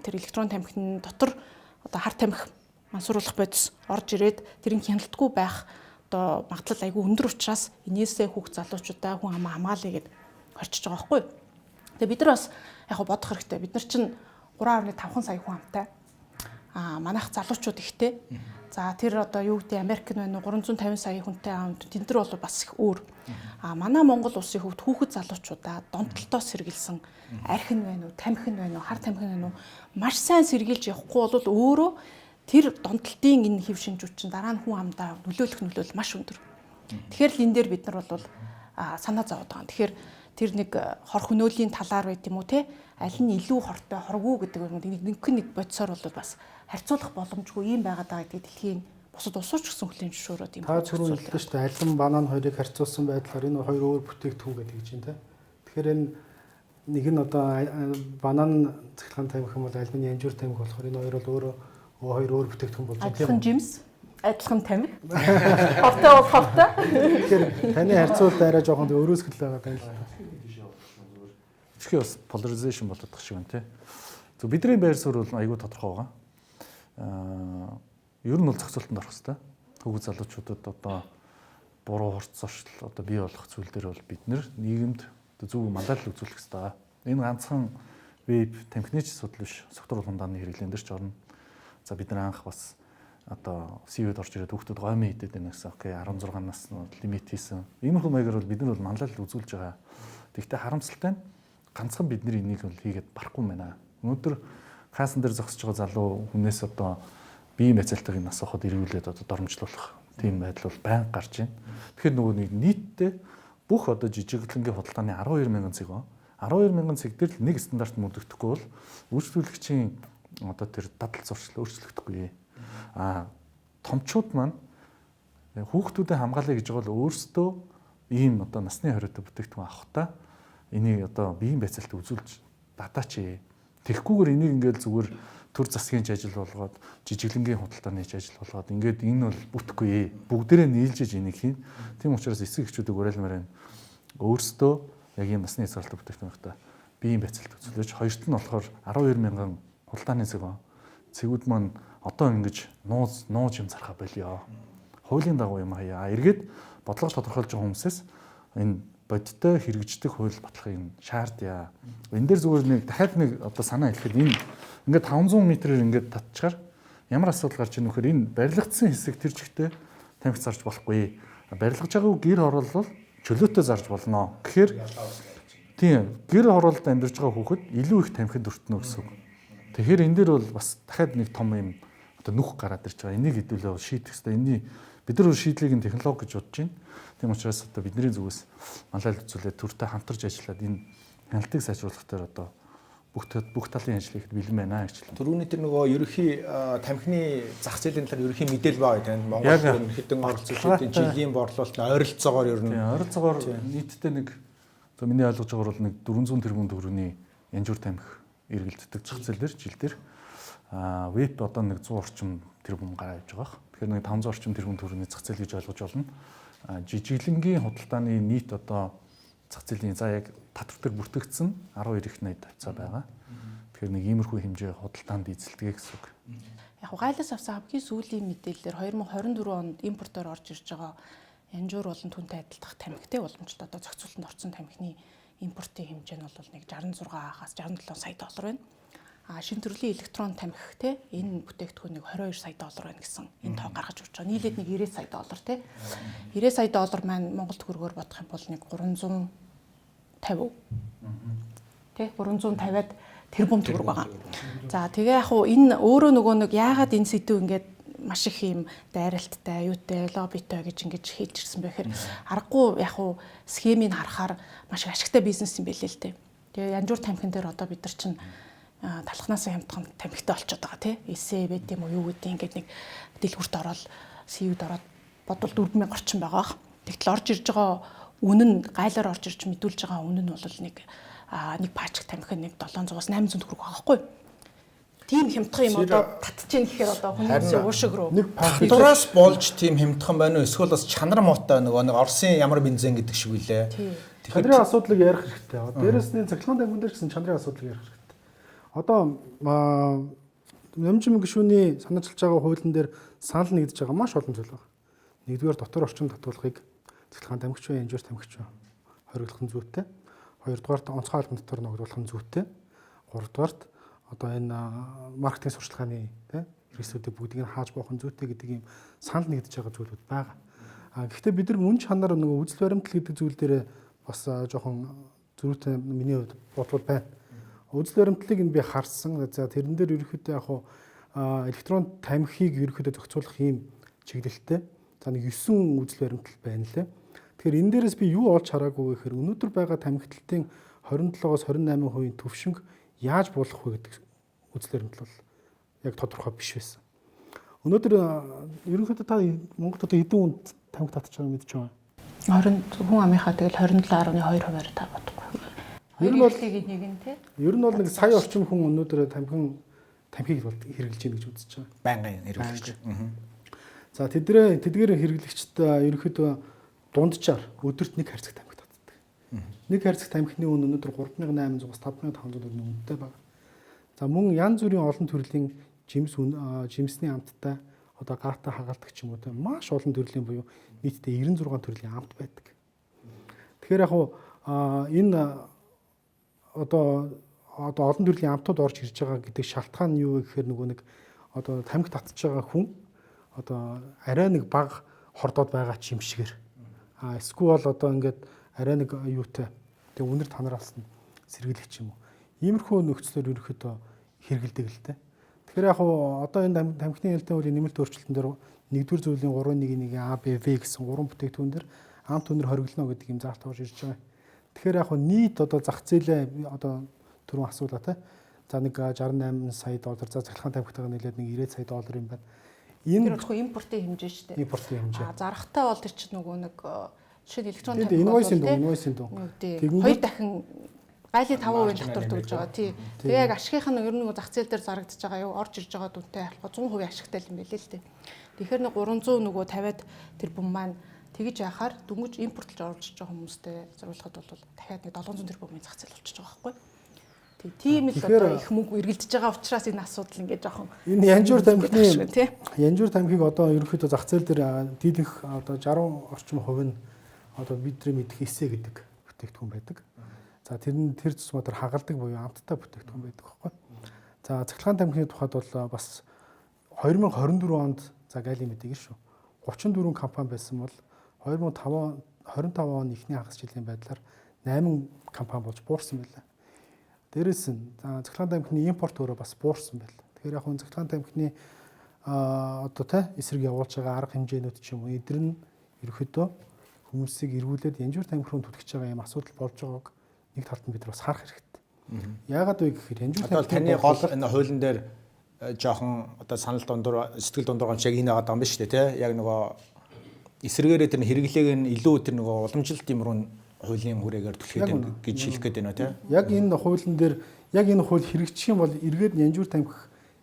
тэр электрон тамхины дотор одоо хар тамхи мансууруулах бодис орж ирээд тэрийг хяналтгүй байх одоо магадлал айгүй өндөр учраас энээсээ хүүхд залуучуудаа хүн амаа хамгаалъя гэд хорчиж байгаа байхгүй. Тэгээ бид нар бас яг бодох хэрэгтэй. Бид нар чинь 3.5 сая хүн амтай. Манайх залуучууд ихтэй. За тэр одоо юу гэдэг Америк нь байна уу 350 сая хүнтэй аавд тэд нар бол бас их өөр. Манай Монгол улсын хүүхэд залуучуудаа донтолтоо сэргийлсэн архин байна уу, тамхин байна уу, хар тамхин байна уу маш сайн сэргийлж явахгүй бол өөрөө тэр донтолтын энэ хэв шинжүүд чинь дараа нь хүн амдаа нөлөөлөх маш өндөр. Тэгэхээр л энэ дээр бид нар бол санаа зовоод байгаа. Тэгэхээр тэр нэг хор хөнөөлийн талаар байт юм уу те аль нь илүү хортой хоргүй гэдэг нэг бодисоор бол бас харьцуулах боломжгүй юм байгаад байгаа гэдэг дэлхийн бусад улсууч гэсэн хүлээн зөвшөөрөөд юм. Та түрүү хэллээ шүү дээ алин банан хоёрыг харьцуулсан байдлаар энэ хоёр өөр бүтээгдэхүүн гэдэг чинь те. Тэгэхээр энэ нэг нь одоо банан цахилгаан тамхи юм бол альбины янжуур тамхи болохоор энэ хоёр бол хоёр өөр бүтээгдэхүүн болж байгаа. Адилхан жимс, адилхан тамхи. Ховтой бол ховтой. Тэгэхээр таны харьцуулалт арай жоохон өрөөсгөл байгаа даа л. Ихэвчлэн бас polarization болоод тах шиг байна тий. Зөв бидний байр суурь бол айгүй тодорхой байгаа. Ер нь бол зохицуултанд орох хэрэгтэй. Хүүхэд залуучуудад одоо буруу хорц зуршил одоо бий болох зүйл дээр бол бид нийгэмд зөв манлайлал үзүүлэх хэрэгтэй. Энэ ганцхан веб тамхины асуудал биш. Согтуур улаандааны хэрэглэн дээр ч орно. За бид нар анх бас одоо CV-д орж ирээд хүүхдүүд гомын идэд байна гэсэн. Окей 16 нас лимит хийсэн. Иймэрхүү маягаар бол бид нар бол манлайлал үзүүлж байгаа. Тэгэхдээ харамсалтай нь ганцхан бид нар энийг бол хийгээд барахгүй юм байна. Өнөөдөр хаасан дээр зогсож байгаа залуу хүнээс одоо биеийн байцаалтыг нь асуухад эргүүлээд одоо доромжлуулах тийм байдал бол байнга гарч байна. Тэгэхээр нөгөө нэг нийтдээ бүх одоо жижиглэнгийн худалдааны 12,000 цэг ба 12,000 цэг дээр л нэг стандарт мөрдөгдөхгүй бол үйлчлүүлэгчийн одоо тэр дадал зуршил өөрчлөгдөхгүй. Томчууд маань хүүхдүүдэд хамгаалъя гэж байгаа бол өөрсдөө ийм одоо насны хориотой бүтээгдэхүүн авахтаа энийг одоо биеийн байцаалтыг үзүүлж дадаач. Тэгэхгүйгээр энийг ингээл зүгээр төр засгийн ажил болгоод жижиглэнгийн худалдааны ажил болгоод ингээд энэ бол бүтэхгүй. Бүгдээрээ нийлжиж энийг хийн. Тийм учраас эсрэг эхчүүдийг уриалмаар байна. Өөрсдөө яг ийм насны хязгаарлалтай бүтээгдэхүүнтэй биеийн байцаалт үзүүлж хоёрт нь болохоор 12,000 худалдааны цэг ба цэгүүд маань одоо ингэж нууж юм зархаа болио. Хуулийн дагуу юм хаяа. Эргээд бодлого тодорхойлж байгаа хүмүүсээс энэ бодиттой хэрэгждэг хууль баталгыг шаардъя. Энэ дээр зүгээр нэг дахиад нэг одоо санаа хэлэхэд энэ ингээд 500 м-ээр ингээд татчихаар ямар асуудал гарч ирэх нөхөр энэ барилгацсан хэсэг тэр чигтээ тамхи зарж болохгүй. Барилгаж байгаагүй гэр хороолол чөлөөтэй зарж болно. Тэгэхээр тийм гэр хороололд амьдарч байгаа хүүхэд илүү их тамхинд өртнө гэсэн үг. Тэгэхээр энэ дээр бол бас дахиад нэг том юм одоо нүх гараад ирж байгаа. Энийг хэдүүлээ шийдэх хэрэгтэй. Энийг бид нар шийдлийг нь технологи гэж бодож байна. Тийм учраас одоо бидний зүгээс манлайлал үзүүлээд төртэй хамтарч ажиллаад энэ хяналтыг сайжруулах дээр одоо бүх талын ажил хийхэд бэлэн байна гэж хэлээ. Төрөүний тэр нөгөө ерөнхий тамхины зах зээлийн талаар ерөнхий мэдээлэл байгаа танд Монгол хэдэн оролцогчдын жилийн борлуулалт ойролцоогоор ер нь ойролцоогоор нийтдээ нэг за миний ойлгож байгаагаар бол нэг 400 тэрбум төгрөгийн янжуур тамхи эргэлддэг зах зээл дээр жил дээр веб одоо нэг 100 орчим тэрбум гараа явж байгаа. Тэгэхээр нэг 500 орчим тэрбум төгрөгийн зах зээл гэж ойлгож байна. Жижиглэнгийн худалдааны нийт одоо зах зээлийн за яг татвар дээр бүртгэгдсэн 12 их 80 тавцаа байгаа. Тэгэхээр нэг иймэрхүү хэмжээ худалдаанд эзэлдэг гэсэн үг. Яг гайлаас авсан хамгийн сүүлийн мэдээлэлээр 2024 онд импортоор орж ирж байгаа янжуур болон түнтэй адилдах тамхитай уламжлалт одоо зохицуулалтанд орсон тамхины импортын хэмжээ нь бол нэг 66-аас 67 сая доллар байна. Шинэ төрлийн электрон тамхи те энэ бүтээгдэхүүнийг 22 сая доллар байна гэсэн энэ тоо гаргаж өгч байгаа. Нийлээд нэг 90 сая доллар те. 90 сая доллар маань Монгол төгрөгөөр бодох юм бол нэг 350 те 350-аад тэрбум төгрөг байгаа. За тэгээ яг хуу энэ өөрөө нөгөө нэг яагаад энэ сэдв ингээд маш их юм дайралттай, аюутай, лоббитой гэж ингэж хэлж ирсэн бэхээр аргагүй яг хуу схемийг харахаар маш их ашигтай бизнес юм байлээ л дээ. Тэгээ янжуур тамхин дээр одоо бид нар чинь талхнаас хямдхан тамхитай болчиход байгаа тий. Эсээ байт юм уу юу гэдэг ингээд нэг дэлгүрт ороод CV-д ороод бодвол 4,000 орчим байгаа. Тэгтэл орж ирж байгаа үнэ нь гайлаар орж ирж мэдүүлж байгаа үнэ нь бол нэг пачк тамхи нэг 700-аас 800 төгрөг байгаа байхгүй. Тийм хямдхан юм одоо татчихээн гэхээр одоо хүмүүсийн уушиг руу нэг фактураас болж тийм хямдхан байна уу? Эсвэл бас чанар муутай нэг Оросын ямар бензин гэдэг шиг үлээ. Чанарын асуудлыг ярих хэрэгтэй. Дээрээс нь цахилгаан тамхин дээр гэсэн чанарын асуудлыг ярих хэрэгтэй. Одоо нэмжим гишүүний санаачилж байгаа хуулийн дээр санал нэгдэж байгаа маш олон зүйл байна. Нэгдүгээр дотор орчин татуулгыг цахилгаан тамхич бай, янжуур тамхич бай хориглох нь зүйтэй. Хоёрдугаарт онцгой албан дотор ногдуулах нь зүйтэй. Гуравдугаарт одоо энэ маркетинг сурчлагын хэрэгслүүдийг бүгдийг нь хааж буух нь зүйтэй гэдэг ийм санал нэгдэж байгаа зүйлүүд байгаа. Гэхдээ бид нар мөн чанар нөгөө үзэл баримтал гэдэг зүйл дээр бас жоохон зөрүүтэй миний хувьд бодлого байна. Үзэл баримтлалыг нь би харсан. За тэрэн дээр ерөөхдөө яг электрон тамхиг ерөөхдөө зохицуулах ийм чиглэлтэй. За нэг 9 үзэл баримтлал байна лээ. Тэгэхээр энэ дээрээс би юу олж хараагүй гэхээр өнөөдөр байгаа тамхитлалтын 27-оос 28% төвшинг яаж буулгах вэ гэдэг үзэл баримтлал яг тодорхой биш байсан. Өнөөдөр ерөнхийдөө та Монголд одоо хэдэн хүнд тамхи татчих байгааг мэдчихэж байна. 20 хүн амынхаа тэгэл 27.2%-аар та бодохгүй. Ер нь бол нэг нь тий. ер нь бол нэг сая орчим хүн өнөөдөр тамхиг хэрэглэж байна гэж үзэж байгаа. Байнгын хэрэглэгч. За тэдгээр хэрэглэгчд ерөнхийдөө дунджаар өдөрт нэг харьцаг тамхи татдаг. Нэг харьцаг тамхины үн өнөөдөр 3800-аас 5500 төгрөгийн үнэтэй байна. За мөн янз бүрийн олон төрлийн жимсний амттай одоо гата хагаалдаг ч юм уу те маш олон төрлийн буюу нийтдээ 96 төрлийн амт байдаг. Тэгэхээр яг энэ одоо олон төрлийн амтууд орж ирж байгаа гэдэг шалтгаан нь юу вэ гэхээр нөгөө нэг одоо тамхи татж байгаа хүн одоо арай нэг баг хордоод байгаа ч юм шигээр эсвэл одоо ингээд арай нэг юутай тэг үнэр танараалсан сэргийлэх ч юм уу. Иймэрхүү нөхцлөөр ерөөхдөө хэрэгэлдэг л дээ. Тэгэхээр яг одоо энэ тамхины хэлтийн хуулийн нэмэлт өөрчлөлтөн дээр 1-р зүйлийн 3.1-ийн А, Б, В гэсэн 3 бүтээгдэхүүн дээр амт үнэр хориглоно гэдэг юм заалт орж ирж байгаа. Тэгэхээр яг нийт одоо зах зээлээ одоо түрүүн асуулаа те. За нэг 68 сая доллар за цахилгаан тамхитайгаа нийлээд нэг 90 сая доллар юм байна. Тэр зөвхөн импортын хэмжээ шүү дээ. Импортын хэмжээ. Зарахтаа бол тэр чинь нөгөө нэг жишээ нь электрон тамхи инвойсийн дүү. Хоёр дахин гайлын 5% татвар төлж байгаа тий. Тэгээ яг ашигийнх нь ер нь зах зээл дээр зарагдаж байгаа юу орж ирж байгаа дүнтэй харьцуулахад 100% ашигтай юм байл л дээ. Тэгэхээр нэг 300 нөгөө 50-аад тэр бүм маань тэгж яхаар дөнгөж импортлж орж ирж байгаа хүмүүстэй зориулахад бол дахиад нэг 700 тэрбумын зах зээл болчихж байгаа байхгүй. Тийм л одоо их мөнгө эргэлдэж байгаа учраас энэ асуудал ингээд жоохон энэ янжуур тамхиг одоо ерөнхийдөө зах зээл дээр дийлэнх одоо 60 орчим хувь нь одоо бидний мэдэх эсэ гэдэг бүтээгдэхүүн байдаг. За тэр цэцмээр хагалдаг буюу амттай бүтээгдэхүүн байдаг байхгүй. За цахилгаан тамхины тухайд бол бас 2024 онд за гайлын мэдээгүй шүү. 34 компани байсан бол 2025 он эхний хагас жилийн байдлаар 8 компани болж буурсан байлаа. Дээрээс нь цахилгаан тамхины импорт өөрөө бас буурсан байл. Тэгэхээр яг цахилгаан тамхины одоо эсрэг явуулж байгаа арга хэмжээнүүд ч юм уу эдгээр нь ерөөхдөө хүмүүсийг эргүүлээд янжуур тамхи руу түлхэж байгаа юм асуудал болж байгааг нэг талд нь бид бас харах хэрэгтэй. Яагаад вэ гэхээр янжуур тамхи таны гол энэ хуулийн дээр жоохон одоо санал дундуур сэтгэл дундуур гомшиг энэ байгаа юм байна шүү дээ тий. Яг нөгөө эсрэгээрээ тэр хэрэглээг нь илүү тэр нөгөө уламжилт юм руу хуулийн хүрээгээр түлхээд гэж хэлэх гээд байна тий. Яг энэ хуулийн дээр яг энэ хууль хэрэгжих юм бол эргээд янжуур тамхи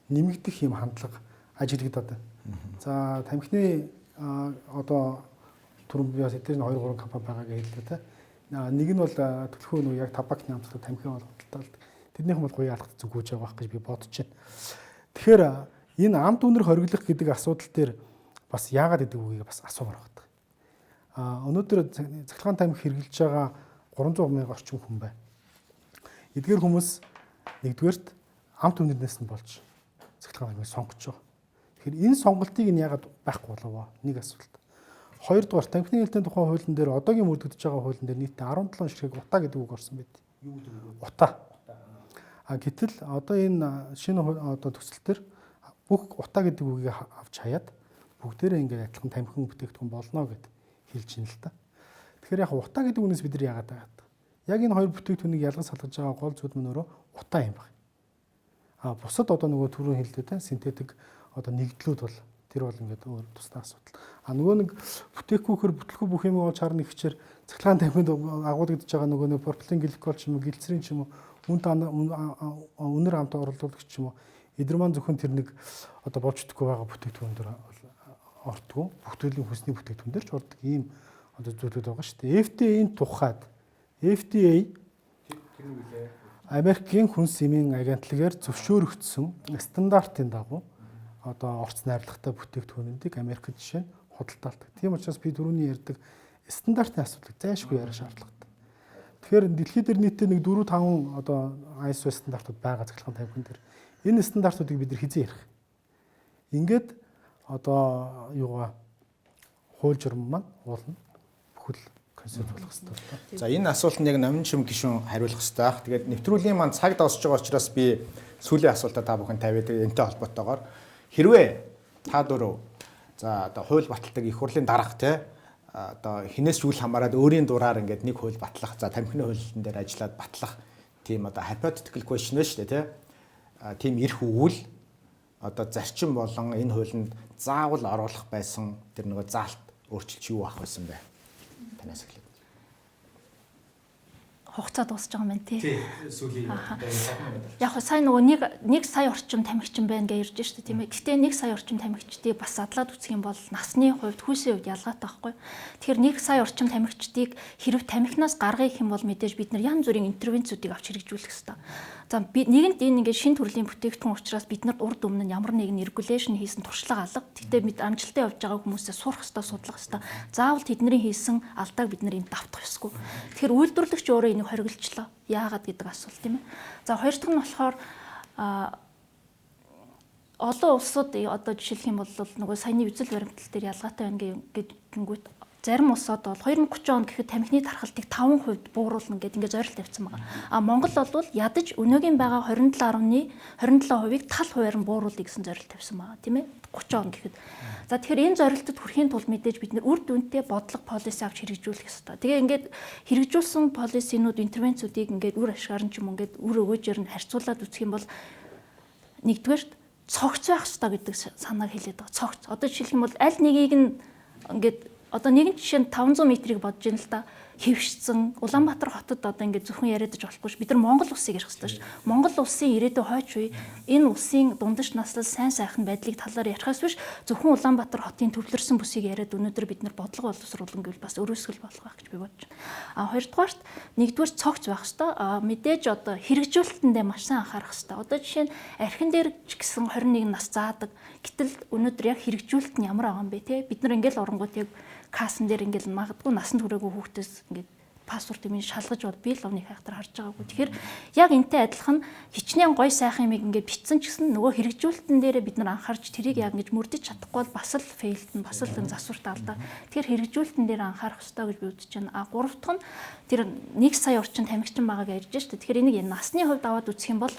нэмэгдэх юм хандлага ажиглагдаад байна. За тамхины одоо түрүүн би бас эдгээр 2-3 компани байгаа гэж хэллээ тий. Нэг нь бол төлхөө нөө яг табакны амтлаг тамхины олголттой. Тэднийх нь бол гоё алхах зүгүүж байгаа байх гэж би бодож байна. Тэгэхээр энэ амт үнэр хориглох гэдэг асуудал дээр бас яагаад гэдэг үгийг бас асуумаар байна. Өнөөдөр цахилгаан тамхи хэрэглэж байгаа 300 мянган орчим хүн байна. Эдгээр хүмүүс нэгдүгээрт амт үнэрнээс нь болж цахилгаан тамхиг сонгож байгаа. Тэгэхээр энэ сонголтыг нь яагаад байхгүй болов? Нэг асуулт. Хоёрдугаар тамхины хэлтийн тухай хуулийн дээр одоогийн мөрдөгдөж байгаа хуулийн дээр нийт 17 ширхэг утаа гэдэг үг орсон байд. Юу гэдэг вэ? Утаа. Гэтэл одоо энэ шинэ одоо төсөл төр бүх утаа гэдэг үгийг авч хаяад бүгдээрээ ингээд адилхан тамхин бүтээгдэхүүн болно гэд хэлж ин л та. Тэгэхээр яг утаа гэдэг үнээс бид нар яагаад байгаад. Яг энэ хоёр бүтээгдэхүүнийг ялгаж салгаж байгаа гол зүйл нь өөрөө утаа юм байна. Бусад одоо нөгөө түрүүн хэлдэг синтетик одоо нэгдлүүд бол тэр бол ингээд өөр тусдаа асуудал. Нөгөө нэг бүтээгдэхүүнээр бүтлэхүү бүх юм болж харна ихчээр цахилгаан тамхинд агуулгадж байгаа нөгөө нэг пропилен гликол ч юм уу гэлцрийн ч юм уу үнэр амт орлуулагч ч юм уу эдгээр маань зөвхөн тэр нэг одоо болж өгөхгүй байгаа бүтээгдэхүүн дээр ортгүй бүх төрлийн хүнсний бүтээгдэхүүн дээр ч ордог ийм одоо зүйлүүд байгаа шүү дээ. FDA-ийн тухайд FDA Америкийн хүнс эмийн агентлагаар зөвшөөрөгдсөн стандартын дагуу одоо орц найрлагатай бүтээгдэхүүнүүдийг Америкт жишээ нь худалдаалдаг. Тийм учраас би түрүүний ярьдаг стандартын асуудлыг зайлшгүй ярих шаардлагатай. Тэгэхээр дэлхийд дээр нийтдээ нэг 4-5 одоо ISO стандартууд байгаа цахилгаан тамхин дээр. Энэ стандартуудыг бид нар хизээ ярих. Ингээд одоо юугаа хууль журам маань уулна бүхэл консепт болох хэрэгтэй. За энэ асуултанд яг номын шим гишүүн хариулах хэрэгтэй. Тэгээд нэвтрүүлгийн маань цаг дуусч байгаа учраас би сүүлийн асуултаа та бүхэн тавиад энэтэй холбоотойгоор хэрвээ та дөрөв за одоо хууль баталдаг их хурлын дарга тий одоо хинээс ч үл хамааран өөрийн дураар ингээд нэг хууль батлах за тамхины хуулийн дээр ажиллаад батлах тийм одоо hypothetical question вэ шүү дээ тий тийм эрх өгвөл одоо зарчим болон энэ хуулинд заавал оруулах байсан тэр нөгөө заалт өөрчилж юу авах байсан бэ танаас эхлэв. хугацаа дуусч байгаа юм байна тий. Сүүлийн Яг сайн нөгөө нэг сая орчим тамхичин байна гэж ирж штэ тийм ээ. Гэтэ 1 сая орчим тамхичдыг бас задлаад үзэх юм бол насны хувьд хүйсийн хувьд ялгаатай байхгүй. Тэгэхээр 1 сая орчим тамхичдыг хэрэг тамхинаас гаргая гэх юм бол мэдээж бид нар янз бүрийн интервенцүүдийг авч хэрэгжүүлэх хэрэгтэй. За нэгэнд энэ ингээд шин төрлийн бүтээгдэхүүн учраас бид нарт урд өмнө нь ямар нэгэн регуляшн хийсэн туршлага алга. Гэтэ бид амжилттай явж байгаа хүмүүсээ сурах хэрэгтэй, судлах хэрэгтэй. Заавал тэдний хийсэн алдааг бид нар энд давтах ёсгүй. Тэгэхээр үйлдвэрлэгч өөрөө энийг хориглочлоо. Яагаад гэдэг асуулт тийм ээ. За хоёр дахь нь болохоор олон улсууд одоо жишээлх юм бол нөгөө саяны үзэл баримтлал дээр ялгаатай байна гингүүт зарим улсууд бол 2030 онд гэхэд тамхины тархалтыг 5% бууруулна гэдэг ингээд зорилт тавьсан байгаа. А Монгол бол ядаж өнөөгийн байгаа 27%-ийг тал хуваар нь бууруулъя гэсэн зорилт тавьсан байгаа тийм ээ 30 он гэхэд. За тэгэхээр энэ зорилтод хүрэхийн тулд мэдээж бид нэр үр дүнтэй бодлого полиси авч хэрэгжүүлэх ёстой. Тэгээ ингээд хэрэгжүүлсэн полисинууд интервенцүүдийг ингээд үр ашгаар нь ч юм уу ингээд үр өгөөжээр нь харьцуулаад үзэх юм бол нэгдүгээр цогц байх ёстой гэдэг санааг хэлээд байгаа. Цогц. Одоо жишээлх юм бол аль нэгийг нь ингээд одоо нэгэн жишээ нь 500 метрийг бодож ин л та хөвшцэн Улаанбаатар хотод одоо ингээд зөвхөн яриадаж болохгүй ш. Бид нар Монгол улсыг ярих хэрэгтэй ш. Монгол улсын ирээдүйн хойч үе энэ улсын дундаж наслал сайн сайхан байдлыг талаар ярихаас биш зөвхөн Улаанбаатар хотын төвлөрсөн бүсийг яриад өнөөдөр бид нар бодлого боловсруулан гэвэл бас өрөөсгөл болох байх гэж би бодож байна. А хоёрдугаарт нэгдүгээр цогц байх хэрэгтэй. Мэдээж одоо хэрэгжүүлэлтэндээ маш сайн анхаарах хэрэгтэй. Одоо жишээ нь архин дээр ч гэсэн 21 нас заадаг. Гэтэл өнөөдөр яг хэрэгжүүлэлт нь ямар байгаа юм бэ те? Бид нар ингээл оронгууд яг кассан дээр ингээл магадгүй насанд хүрээгүй хүүхдээс ингээд паспорт юм шалгаж бод би л овны хайхтар харж байгаагүй. Тэгэхээр яг энтэй адилхан хичнээн гой сайхан юм ингээд битсэн ч гэсэн нөгөө хэрэгжүүлэлтэн дээрээ бид нар анхаарч тэрийг яг ингэж мөрдөж чадахгүй бол бас л фейлд нь бас л засвартай алдаа. Тэгэхээр хэрэгжүүлэлтэн дээр анхаарах хэрэгтэй гэж би үзэж байна. А гурав дахь нь тэр 1 сая орчим тамхичин байгааг ярьж штэ. Тэгэхээр энийг насны хувьд аваад үзэх юм бол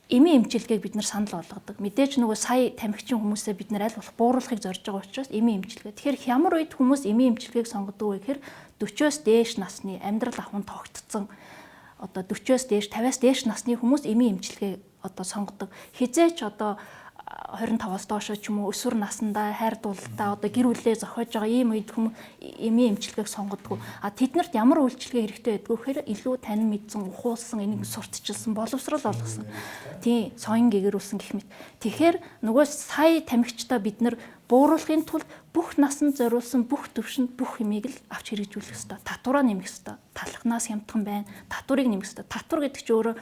эми эмчилгээг бид нар санал болгодог. Мэдээж нөгөө сая тамхичин хүмүүсээ бид нар аль болох бууруулахыг зорж байгаа учраас эми эмчилгээ. Тэгэхээр ямар үед хүмүүс эми эмчилгээг сонгодог вэ гэхээр 40-оос дээш насны амьдрал ахуйн тогтцсон одоо 40-оос дээш 50-аас дээш насны хүмүүс эми эмчилгээ одоо сонгодог. Хизээч одоо 25-аас доош ч юм уу өсвөр насндаа хайр дуулалтаа одоо гэр бүлээ зохиож байгаа ийм үед хүмүүс эми эмчилгээг сонгодог. А тэднэрт ямар үйлчилгээ хэрэгтэй байдгүй гэхээр илүү танин мэдсэн, ухуулсан, энийг сурталчилсан, боловсрал олгосон. Тийм, соён гэгэрүүлсэн гэх мэт. Тэгэхээр нөгөө сая тамхичтай бид нар бууруулахын тулд бүх насанд зориулсан бүх төвшөнд бүх хэмийг л авч хэрэгжүүлэх ёстой. Татвараа нэмэх ёстой. Талхнаас хямдхан байна. Татварыг нэмэх ёстой. Татвар гэдэг чинь өөрөө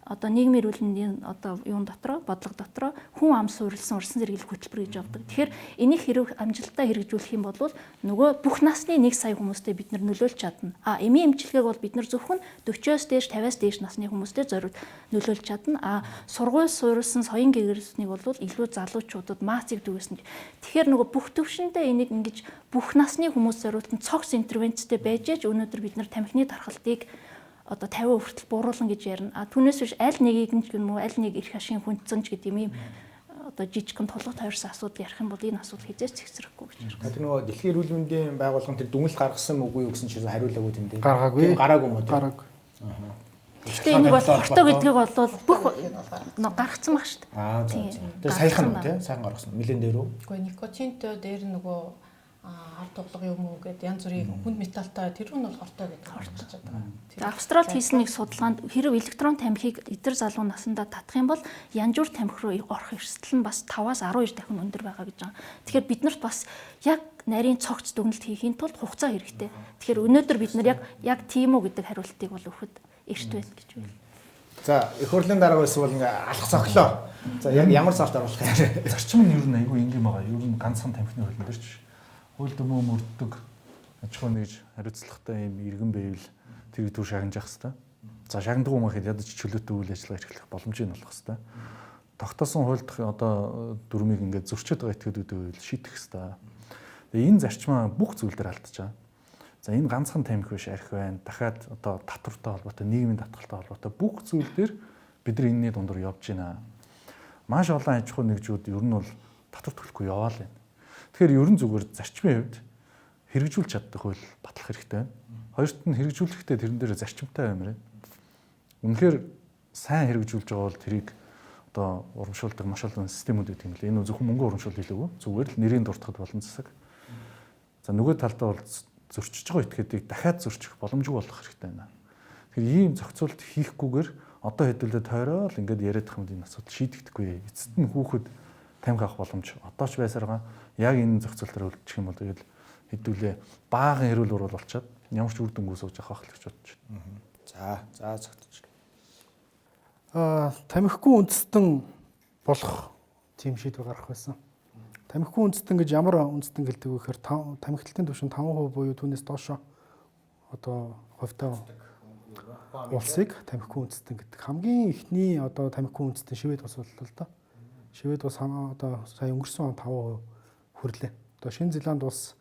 одоо нийгмийн эрүүлэндийн одоо юун дотроо бодлого дотроо хүн ам суурилсан урьдчилан зэрэглэх хөтөлбөр гэж авдаг. Тэгэхээр энийг хэрэг амжилттай хэрэгжүүлэх юм бол нөгөө бүх насны 1 сая хүмүүстэй бид нар нөлөөлж чадна. А эми эмчилгээг бол бид нар зөвхөн 40-оос дээш 50-аас дээш насны хүмүүстэй зориуд нөлөөлж чадна. А сургууль суурилсан соён гэгэрснийг бол илүү залуучуудад маасыг түгээсэн. Тэгэхээр нөгөө бүх төвшөндөө энийг ингэж бүх насны хүмүүс зориулсан цогц интервенцтэй байж ээж өнөөдөр бид нар тамхины тархалтыг одоо 50% хүртэл бууруулна гэж ярина. А түүнээс биш аль нэгийг нь ч юм уу аль нэг эрх ашигын хүнцэн ч гэдэг юм одоо жижигхэн толгой тойрсон асуудал ярих юм бол энэ асуудал хизээч цэгцрэхгүй гэж байна. Тэр нөгөө дэлхийн эрүүл мэндийн байгууллагын тэр дүгнэлт гаргасан үгүй юу гэсэн чинь хариулаагүй тийм дээ. Гаргаагүй. Гараагүй юм уу? Гараагүй. Гэхдээ энийг бол хортой гэдгийг бол бүх гаргацсан баг шүү дээ. За. Тэр саяхан уу тий? Сайхан гаргасан. Нилэн дээр үү? Үгүй никотинтой дээр нөгөө ард туглага юм уу гэдэг янз бүрийн хүнд металлтай тэр нь бол хортой гэдэг харагдаж байгаа. За Австралид хийсэн нэг судалгаанд хэрэв электрон тамхиг эдгээр залуу насандаа татах юм бол янжуур тамхи руу орох эрсдэл нь бас 5-аас 12 дахин өндөр байгаа гэж байгаа. Тэгэхээр бид нарт бас яг нарийн цогц дүгнэлт хийхийн тулд хугацаа хэрэгтэй. Тэгэхээр өнөөдөр бид нар яг тийм үү гэдэг хариултыг бол өгөхөд эрт байна гэж байна. За их хурлын дарга байсан бол ингээ алах цоглоо. За яг ямар сарт оруулах юм. Зарчим нь ер нь айгүй ингийн байгаа. Ер нь ганцхан тамхины хөлн дээр ч хууль дүрмөө мөрддөг аж ахуй нэгж хариуцлагатай юм иргэн байвал тэр түр шагнаж явах хэвээр. За шагнадаг юм гэхэд ядаж чөлөөтэй үйл ажиллагаа эрхлэх боломжийг олох хэвээр. Тогтоосон хуульд одоо дүрмийг ингээд зөрчиж байгаа этгээдүүдийн үйл шийдэх хэвээр. Тэгээ энэ зарчмаа бүх зүйл дээр алдчихаа. За энэ ганцхан тамхи биш арх байна. Дахиад одоо татвартай холбоотой, нийгмийн татгалтай холбоотой бүх зүйл дээр бид нар энэний дундуур явж байна. Маш олон аж ахуй нэгжүүд ер нь бол татвар төлөхгүй яваал байна. Тэгэхээр ерөн зүгээр зарчмын хувьд хэрэгжүүлж чаддаг хууль батлах хэрэгтэй байна. Хоёрт нь хэрэгжүүлэхдээ тэрэн дээр зарчимтай баймаар байна. Үнэхээр сайн хэрэгжүүлж байгаа бол тэрийг одоо урамшуулдаг маш олон системүүд гэдэг юм лээ. Энэ зөвхөн мөнгө урамшуул хэлээгүй. Зүгээр л нэрийн дуртахад болон засаг. За нөгөө талдаа бол зөрчиж байгаа этгээдийг дахиад зөрчих боломжгүй болох хэрэгтэй байна. Тэгэхээр ийм зохицуулт хийхгүйгээр одоо хэдүүлээ тойрол ингээд яриад их юм энэ асуудал шийдэгдэхгүй. Эцэст нь хүүхэд тамхи авах боломж одоо ч байсаргаа яг энэ зохицуултаар үлдчих юм бол тэгэл хэдүүлээ баахан эрүүл урал болчиход ямар ч үр дүнгүй сууж авах гэж бодож байна. За зогтож. Тамхигүй үндэстэн болох тийм шийдвэр гаргах байсан. Тамхигүй үндэстэн гэж ямар үндэстэн гэлдэг вэ гэхээр тамхитлалтын түвшин 5% буюу түүнээс доош одоо хувьтай улсыг тамхигүй үндэстэн гэдэг. Хамгийн ихний одоо тамхигүй үндэстэн Швед улс боллоо л доо. Швед улс одоо сая өнгөрсөн он 5% хүрлээ. Одоо Шинэ Зеланд улс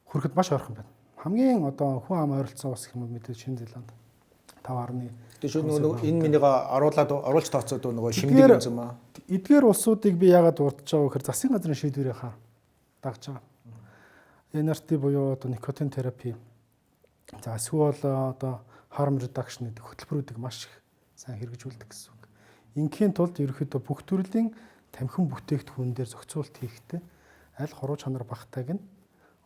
хүрэхэд маш ойрхон байна. Хамгийн одоо хүн ам ойролцоо улс гэх юм бол мэдээ Шинэ Зеланд 5.1. Тэгэхээр нөгөө энэ минийг оруулж тооцоод нөгөө шимдэг юм аа. Эдгээр улсуудыг би яагаад дурдж байгаа вэ гэхээр засгийн газрын шийдвэрийн дагж байгаа. NRT буюу одоо никотин терапи. За эсвэл одоо harm reduction гэдэг хөтөлбөрүүдийг маш их сайн хэрэгжүүлдэг гэсэн үг. Ингийн тулд ерөнхийдөө бүх төрлийн тамхин бүтээгдэхүүн дээр зохицуулт хийхдээ аль хоруу чанар багтайг нь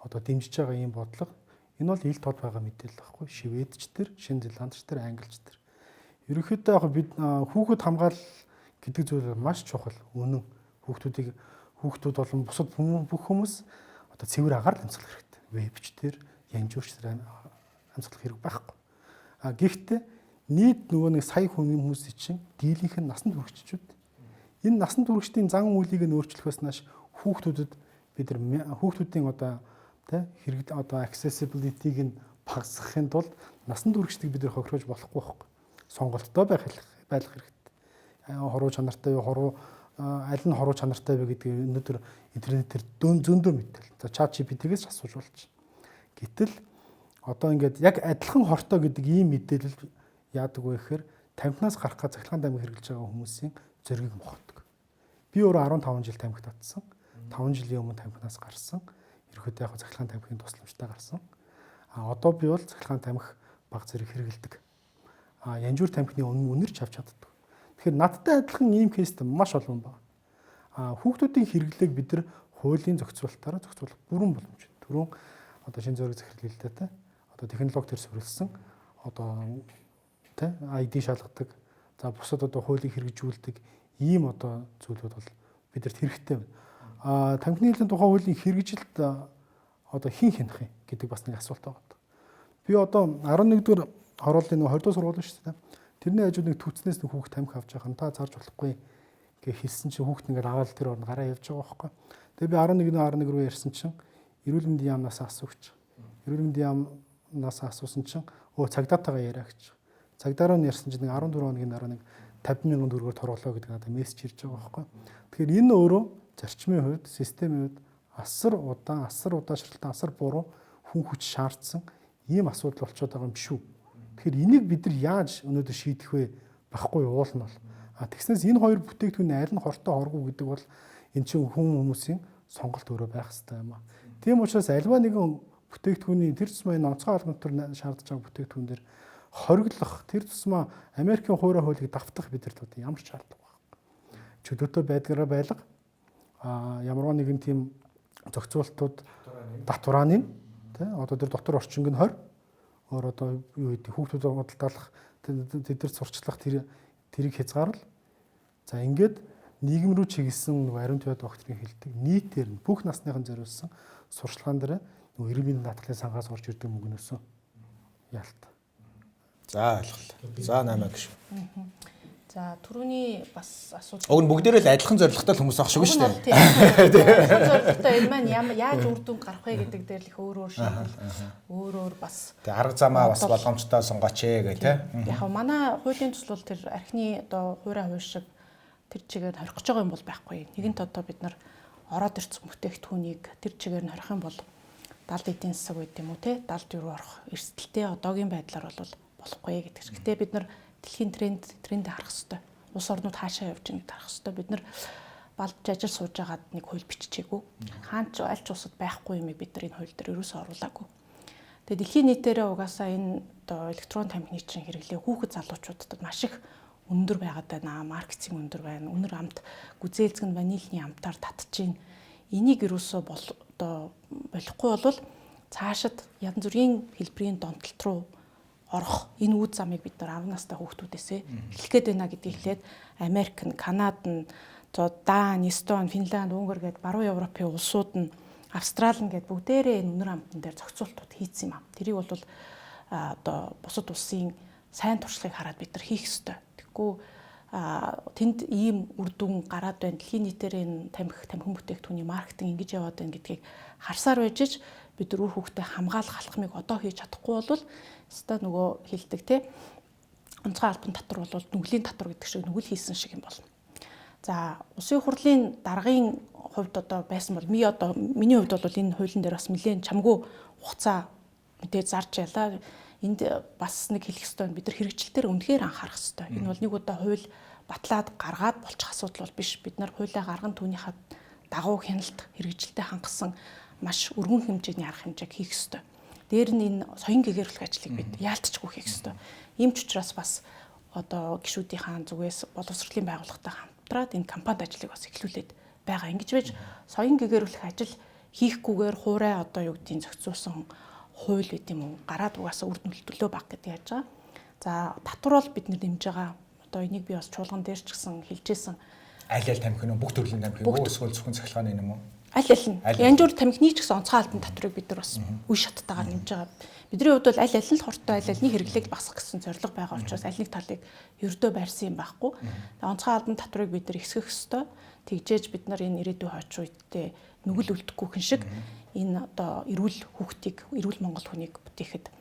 одоо дэмжиж байгаа ийм бодлого. Энэ бол ил тод байгаа мэдээлэл байхгүй. Шведч төр, Шинэ Зеландч төр, Англич төр. Ерөнхийдөө яг бид хүүхэд хамгаал гэдэг зүйл маш чухал. Үнэн хүүхдүүд болон бусад бүх хүмүүс одоо цэвэр агаар амьсгалах хэрэгтэй. Вебч төр, янжуурч төр амьсгалах хэрэг байхгүй. Гэхдээ нийт нөгөө нэг сая хүмүүс чинь дийлийнх нь насан туршидчүүд. Энэ насан туршидтын зан үйлийг нь өөрчлөхөөс нааш хүүхдүүдэд бид нар хүүхдүүдийн одоо хэрэг одоо accessibility-г нь багасгахын тулд насан туршидтыг бид нар хохироож болохгүй байхгүй. Сонголттой байх хэрэгтэй. Хоруу чанартай юу, аль нь хоруу чанартай вэ гэдгийг өнөөдөр интернетээр зөндөө мэдээлэл. За ChatGPT-гээс асууж болж. Гэтэл одоо ингээд яг адилхан хортой гэдэг ийм мэдээлэл яадаг вэ гэхээр тамхинаас гарах га цахилгаан тамхи хэрэглэж байгаа хүмүүсийн зоригийг мохотдог. Би өөрөө 15 жил тамхи татсан. 5 жилийн өмнө тамхинаас гарсан. Ерөөдөө яг цахилгаан тамхины тусламжтай гарсан. Одоо би бол цахилгаан тамхи бага зэрэг хэрэгэлдэг. Янжуур тамхины үнэрч авч чаддаг. Тэгэхээр надтай адилхан ийм кейс маш олон байна. Хүүхдүүдийн хэрэглээг бид нар хуулийн зохицуулалтаараа зохицуулах бүрэн боломжтой. Түрүүн одоо шинэ зөрөг захирлэлтэй одоо технологи төр суурилсан одоо ID шалгадаг. За бусад одоо хуулийг хэрэгжүүлдэг ийм одоо зүйлүүд бол бидэрт хэрэгтэй байна. Тамхины хэлний тухай хуулийн хэрэгжилт одоо хин хянах юм гэдэг бас нэг асуулт байгаа. Би одоо 11-р хорооллын 20 дугаар сургууль шүү дээ. Тэрний хажууд нэг түүцнээс нэг хүүхд тамхи авч байгаа. Та зарж болохгүй гэж хэлсэн чинь хүүхд ингээд аваад тэр орн гараа явж байгаа байхгүй. Тэгээ би 11 руу ярьсан чинь эрүүл мэндийн яамнаас асууч. Эрүүл мэндийн яамнаас асуусан чинь цагдаатайгаа яриа гэж. Цагдаараа нь ярьсан чинь нэг 14 хоногийн дараа нэг 50,000 төгрөгөөр торгуулаа гэдэг надад мессеж ирж байгаа байхгүй. Тэгэхээр энэ өөрөө зарчмын хувьд, системийн хувьд асар удаашралтай, асар буруу хүн хүч шаардсан ийм асуудал болчиход байгаа юм биш үү. Тэгэхээр энийг бид нар яаж өнөөдөр шийдэх вэ? Багхгүй уул нь бол. Тэгснээс энэ хоёр бүтээгдэхүүний аль нь хортой хоргүй гэдэг бол энэ чинь хүмүүсийн сонголт өөрөө байх хэрэгтэй юм аа. Тийм учраас альва нэгэн бүтээгдэхүүний тэр тусмаа энэ онцгой албан төр шаардж байгаа бүтээгдэхүүн дээр хориглох, тэр тусмаа Америкийн хуурай хуулийг давтах бидэрт одоо ямар ч шаардлага байхгүй. Чөлөөтэй байдгаараа байлга ямарваа нэгэн тийм зохицуултууд татварааны одоо тэр дотор орчинг нь 20 өөр одоо юу гэдэг хүүхдүүд худалдаалах тэдэр сурчлах тэрийг хязгаарлал. За ингээд нийгэм рүү чиглэсэн нөгөө ариун туяа доктрийн хэлдэг нийтээр нь бүх насныхан зориулсан сурчлагаан дээр нөгөө эрүүл мэндийн даатгалын сангаас орж ирдэг мөнгнөөс яалт. За ойлголоо. За 8 гэж. За түрүүний бас асуудал. Уг нь бүгдээрээ л адилхан зорилготой хүмүүс ах шиг шүү дээ. Адилхан зорилготой энэ маань яаж үр дүн гарах вэ гэдэг дээр л их өөр шийдэл бас. Тэгээ арга замаа бас боломжтой сонгооч гэх тий. Яг манай хуулийн төсөл бол тэр архины одоо хуурай хууль шиг тэр чигээр хорих гэж байгаа юм бол байхгүй. Нэгэнт одоо бид нар ороод ирсэн бүтээгдэхүүнийг тэр чигээр нь хорих юм бол 70 эдийн засаг байд юм уу те 70 руу орох эрсдэлтэй одоогийн байдлаар бол болохгүй гэдэг. Гэтэ бид нар дэлхийн трендийг харах хэрэгтэй. Улс орнууд хаашаа явж байгааг харах хэрэгтэй. Бид нар балж ажил сууж байгаад нэг хууль биччихээгүй. Хаач аль ч улсад байхгүй юм бид нар энэ хууль дээр ерөөсөө оруулаагүй. Тэгээ дэлхийн нийтээрээ угаасаа энэ одоо электрон тамхины чинь хэрэглээ хүүхэд залуучуудад маш их өндөр байгаад байна. Маркетинг өндөр байна. Өнөр амт гүзээлзэг нь ванильны амтаар татчихин. Энийг ерөөсөө одоо болохгүй бол цаашид янз бүрийн хэлбэрийн донтолт руу орох энэ үе замыг бид нар 10 настай хүүхдүүдээсээ эхлэх гээд байна гэдгийг хэлээд Америк, Канад, Дани, Эстони, Финланд, Унгар гээд баруун Европын улсууд нь Австрали гээд бүгдээрээ энэ үнэр амтан дээр зохицуултууд хийсэн юм аа. Тэрийг бол одоо бусад улсын сайн туршлагыг хараад бид нар хийх ёстой. Тэгэхгүй тэнд ийм үр дүн гараад байна. Дэлхийн нийтээр энэ тамхин бүтээгдэхүүний маркетинг ингэж яваад байна гэдгийг харсаар байж ч бид нар үр хүүхдээ хамгаалах алхмыг одоо хийж чадахгүй бол өстой нөгөө хилдэг те онцгой албан татвар бол нүглийн татвар гэдэг шиг нүгэл хийсэн шиг юм болно. За улсын хурлын даргын хувьд одоо байсан бол миний хувьд бол энэ хуулийн дээр бас нэлээд чамгүй хугацаа мэдээ зарж ялаа. Энд бас нэг хэлэх ёстой нь бид нар хэрэгжилтээр үнэхээр анхаарах ёстой. Энэ бол нэг удаа хууль батлаад гаргаад болчих асуудал бол биш. Бид нар хуулиа гарган түүнийхээ дагуу хяналт хэрэгжилтэд хангасан маш өргөн хэмжээний арга хэмжээг хийх ёстой. Дээр нь энэ соён гэгэрүүлэх ажлыг бид яалтчгүй хийх ёстой. Ийм ч учраас бас одоо гишүүдийн зүгээс боловсролын байгууллагатай хамтраад энэ кампанит ажлыг бас эхлүүлээд байгаа. Ингэж байж соён гэгэрүүлэх ажил хийхгүйгээр хуурай одоо юу гэдгийг зохицуулсан хууль байт юм уу гараад угаасаа үр дүн төлөө баг гэдэг яаж байгаа. За татвар бол бид нэмж байгаа. Одоо энийг би бас чуулган дээр ч гэсэн хэлжсэн. Аль тамхин бүх төрлийн тамхин уу эсвэл зөвхөн цахилгааны юм уу? Аль нь. Янжуур тамхины ч гэсэн онцгой албан татварыг бид нар бас үе шаттайгаар нэмж байгаа. Бидний хувьд бол аль нь хортой аль нь хэрэглээг багасгах гэсэн зорилго байгаа учраас аль нэг талыг ердөө байрсан юм байхгүй. Онцгой албан татварыг бид нар ихсгэх ёстой. Тэгжээж бид нар энэ ирээдүйн хойч үедээ нүгэл үлдэхгүй хин шиг энэ одоо эрүүл хүүхдийг эрүүл монгол хүнийг бүтээхэд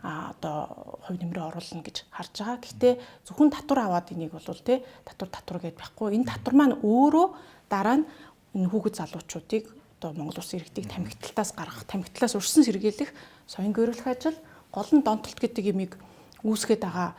одоо хувь нэмрээ оруулна гэж харж байгаа. Гэхдээ зөвхөн татвар аваад энийг бол тий татвар гэдээ байхгүй. Энэ татвар маань өөрөө дараа нь энэ хүүхэд залуучуудыг одоо Монгол улсын иргэдийг тамхиталтаас гаргах, тамхитлаас урьдчилан сэргийлэх соён гөрөлх ажил, гол нь донтолт гэдэг юмыг үүсгэж байгаа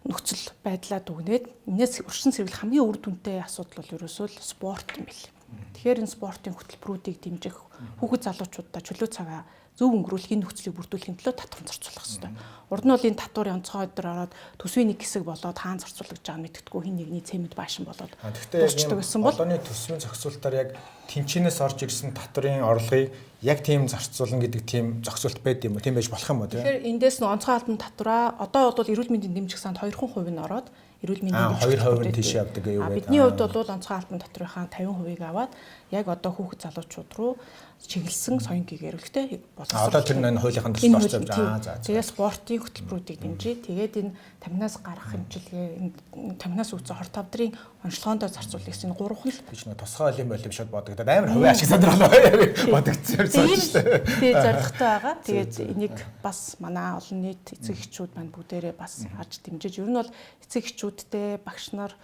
нөхцөл байдлаа дүгнээд энэс урьдчилан сэргийлэх хамгийн үр дүнтэй асуудал бол ерөөсөө л спорт юм билээ. Тэгэхээр энэ спортын хөтөлбөрүүдийг дэмжих, хүүхэд залуучуудаа чөлөө цагаа зөв өнгөрүүлэх энэ нөхцөлийг бүрдүүлэхийн төлөө татвар зарцуулах хэрэгтэй. Урд нь бол энэ татварын онцгой өдөр ороод төсвийн нэг хэсэг болоод хаан зарцуулж байгаа мэдтгүү хин нэгний цемент баашин болоод дуусчдаг гэсэн бол одооны төсвийн зохицуулалтаар яг тэнцэнээс орж ирсэн татварын орлогыг яг тийм зарцуулна гэдэг тийм зохицуулт байд юм уу? Тийм байж болох юм уу? Тэгэхээр эндээс нь онцгой албан татвараа одоо бол эрүүл мэндийн дэмжих санд 2% нь ороод эрүүл мэндийн 2% нь тийш явдаг юу гэдэг. Бидний хувьд бол онцгой албан татврынхаа 50%-ийг аваад яг одоо хүүхэд залуучууд руу чиглэсэн соён гэгэрүүлэхтэй боловсрол. Одоо тэр нь хуулийнхаа төсөл орж явж байгаа. Тэгээ спортын хөтөлбөрүүдийг дэмжиж, тэгээд энэ тамхинаас гарах хэмжлэгээ, тамхинаас үүсэх хор тавдрын онцлогоондоо зарцуулах гэсэн гурван л биш нөө тусгай олимпиад шууд бодогдоод амар хувийн ашиг сандрал бодогдсон юм шүү дээ. Тэгээ зоригтой байгаа. Тэгээд энийг бас манай олон нийт эцэг эхчүүд маань бүгдээрээ бас харж дэмжиж, ер нь бол эцэг эхчүүдтэй багш нар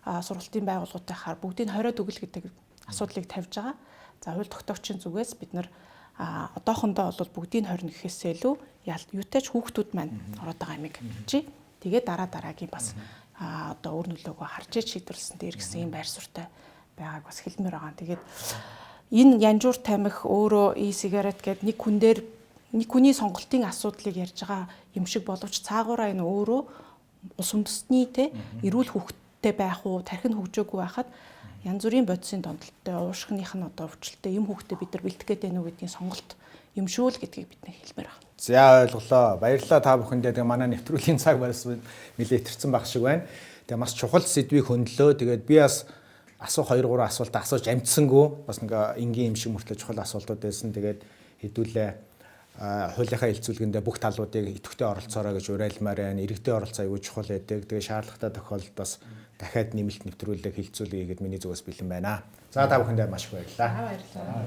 сургалтын байгууллагуудтай хаар бүгдийг хориод өгөл гэдэг асуудлыг тавьж байгаа. За хууль тогтоогчийн зүгээс бид нар одоохондоо бол бүгдийг хорин гэхээсээ илүү юутай ч хүүхдүүд маань ороод байгаа юмыг чи тэгээд дараагийн бас одоо өөр нөлөөгөө харж шийдвэрлсэн дээр гэсэн юм байр суурьтай байгааг бас хэлмээр байгаа. Тэгээд энэ янжуур тамхи өөрөө e-сигарет гэдэг нэг хүний сонголтын асуудлыг ярьж байгаа юм шиг боловч цаагаараа энэ өөрөө улс үндэстний эрүүл хүүхдтэй байх уу, тархин хөгжөөгүй байхад янз бүрийн бодисын донтолтой, уушгиных нь одоо өвчлөлттэй юм хүүхдэд бид нар бэлтгэх гээд байна уу гэдгийг сонголт юм шүү л гэдгийг бид хэлмээр байна. За ойлголоо. Баярлалаа та бүхэндээ. Тэгээ манай нэвтрүүлгийн цаг бас нэлээд ирсэн баг шиг байна. Тэгээ маш чухал сэдвийг хөндлөө. Тэгээд би бас асуух 2-3 асуулт асууж амжсангүй. Бас ингээ энгийн юм шиг мөртлөө чухал асуултууд байсан. Тэгээд хэдүүлээ хуулийнхаа хэлцүүлгэндээ бүх талуудыг идэвхтэй оролцоорой гэж уриалмаар байна. Иргэдийн оролцоо аюул чухал байдаг. Тэгээ шаардлагатай тохиолдолд бас дахиад нэмэлт нэвтрүүлэг хэлцүүлэе гэдээ миний зүгээс бэлэн байна. За та бүхэндээ маш их баярлалаа. Баярлалаа.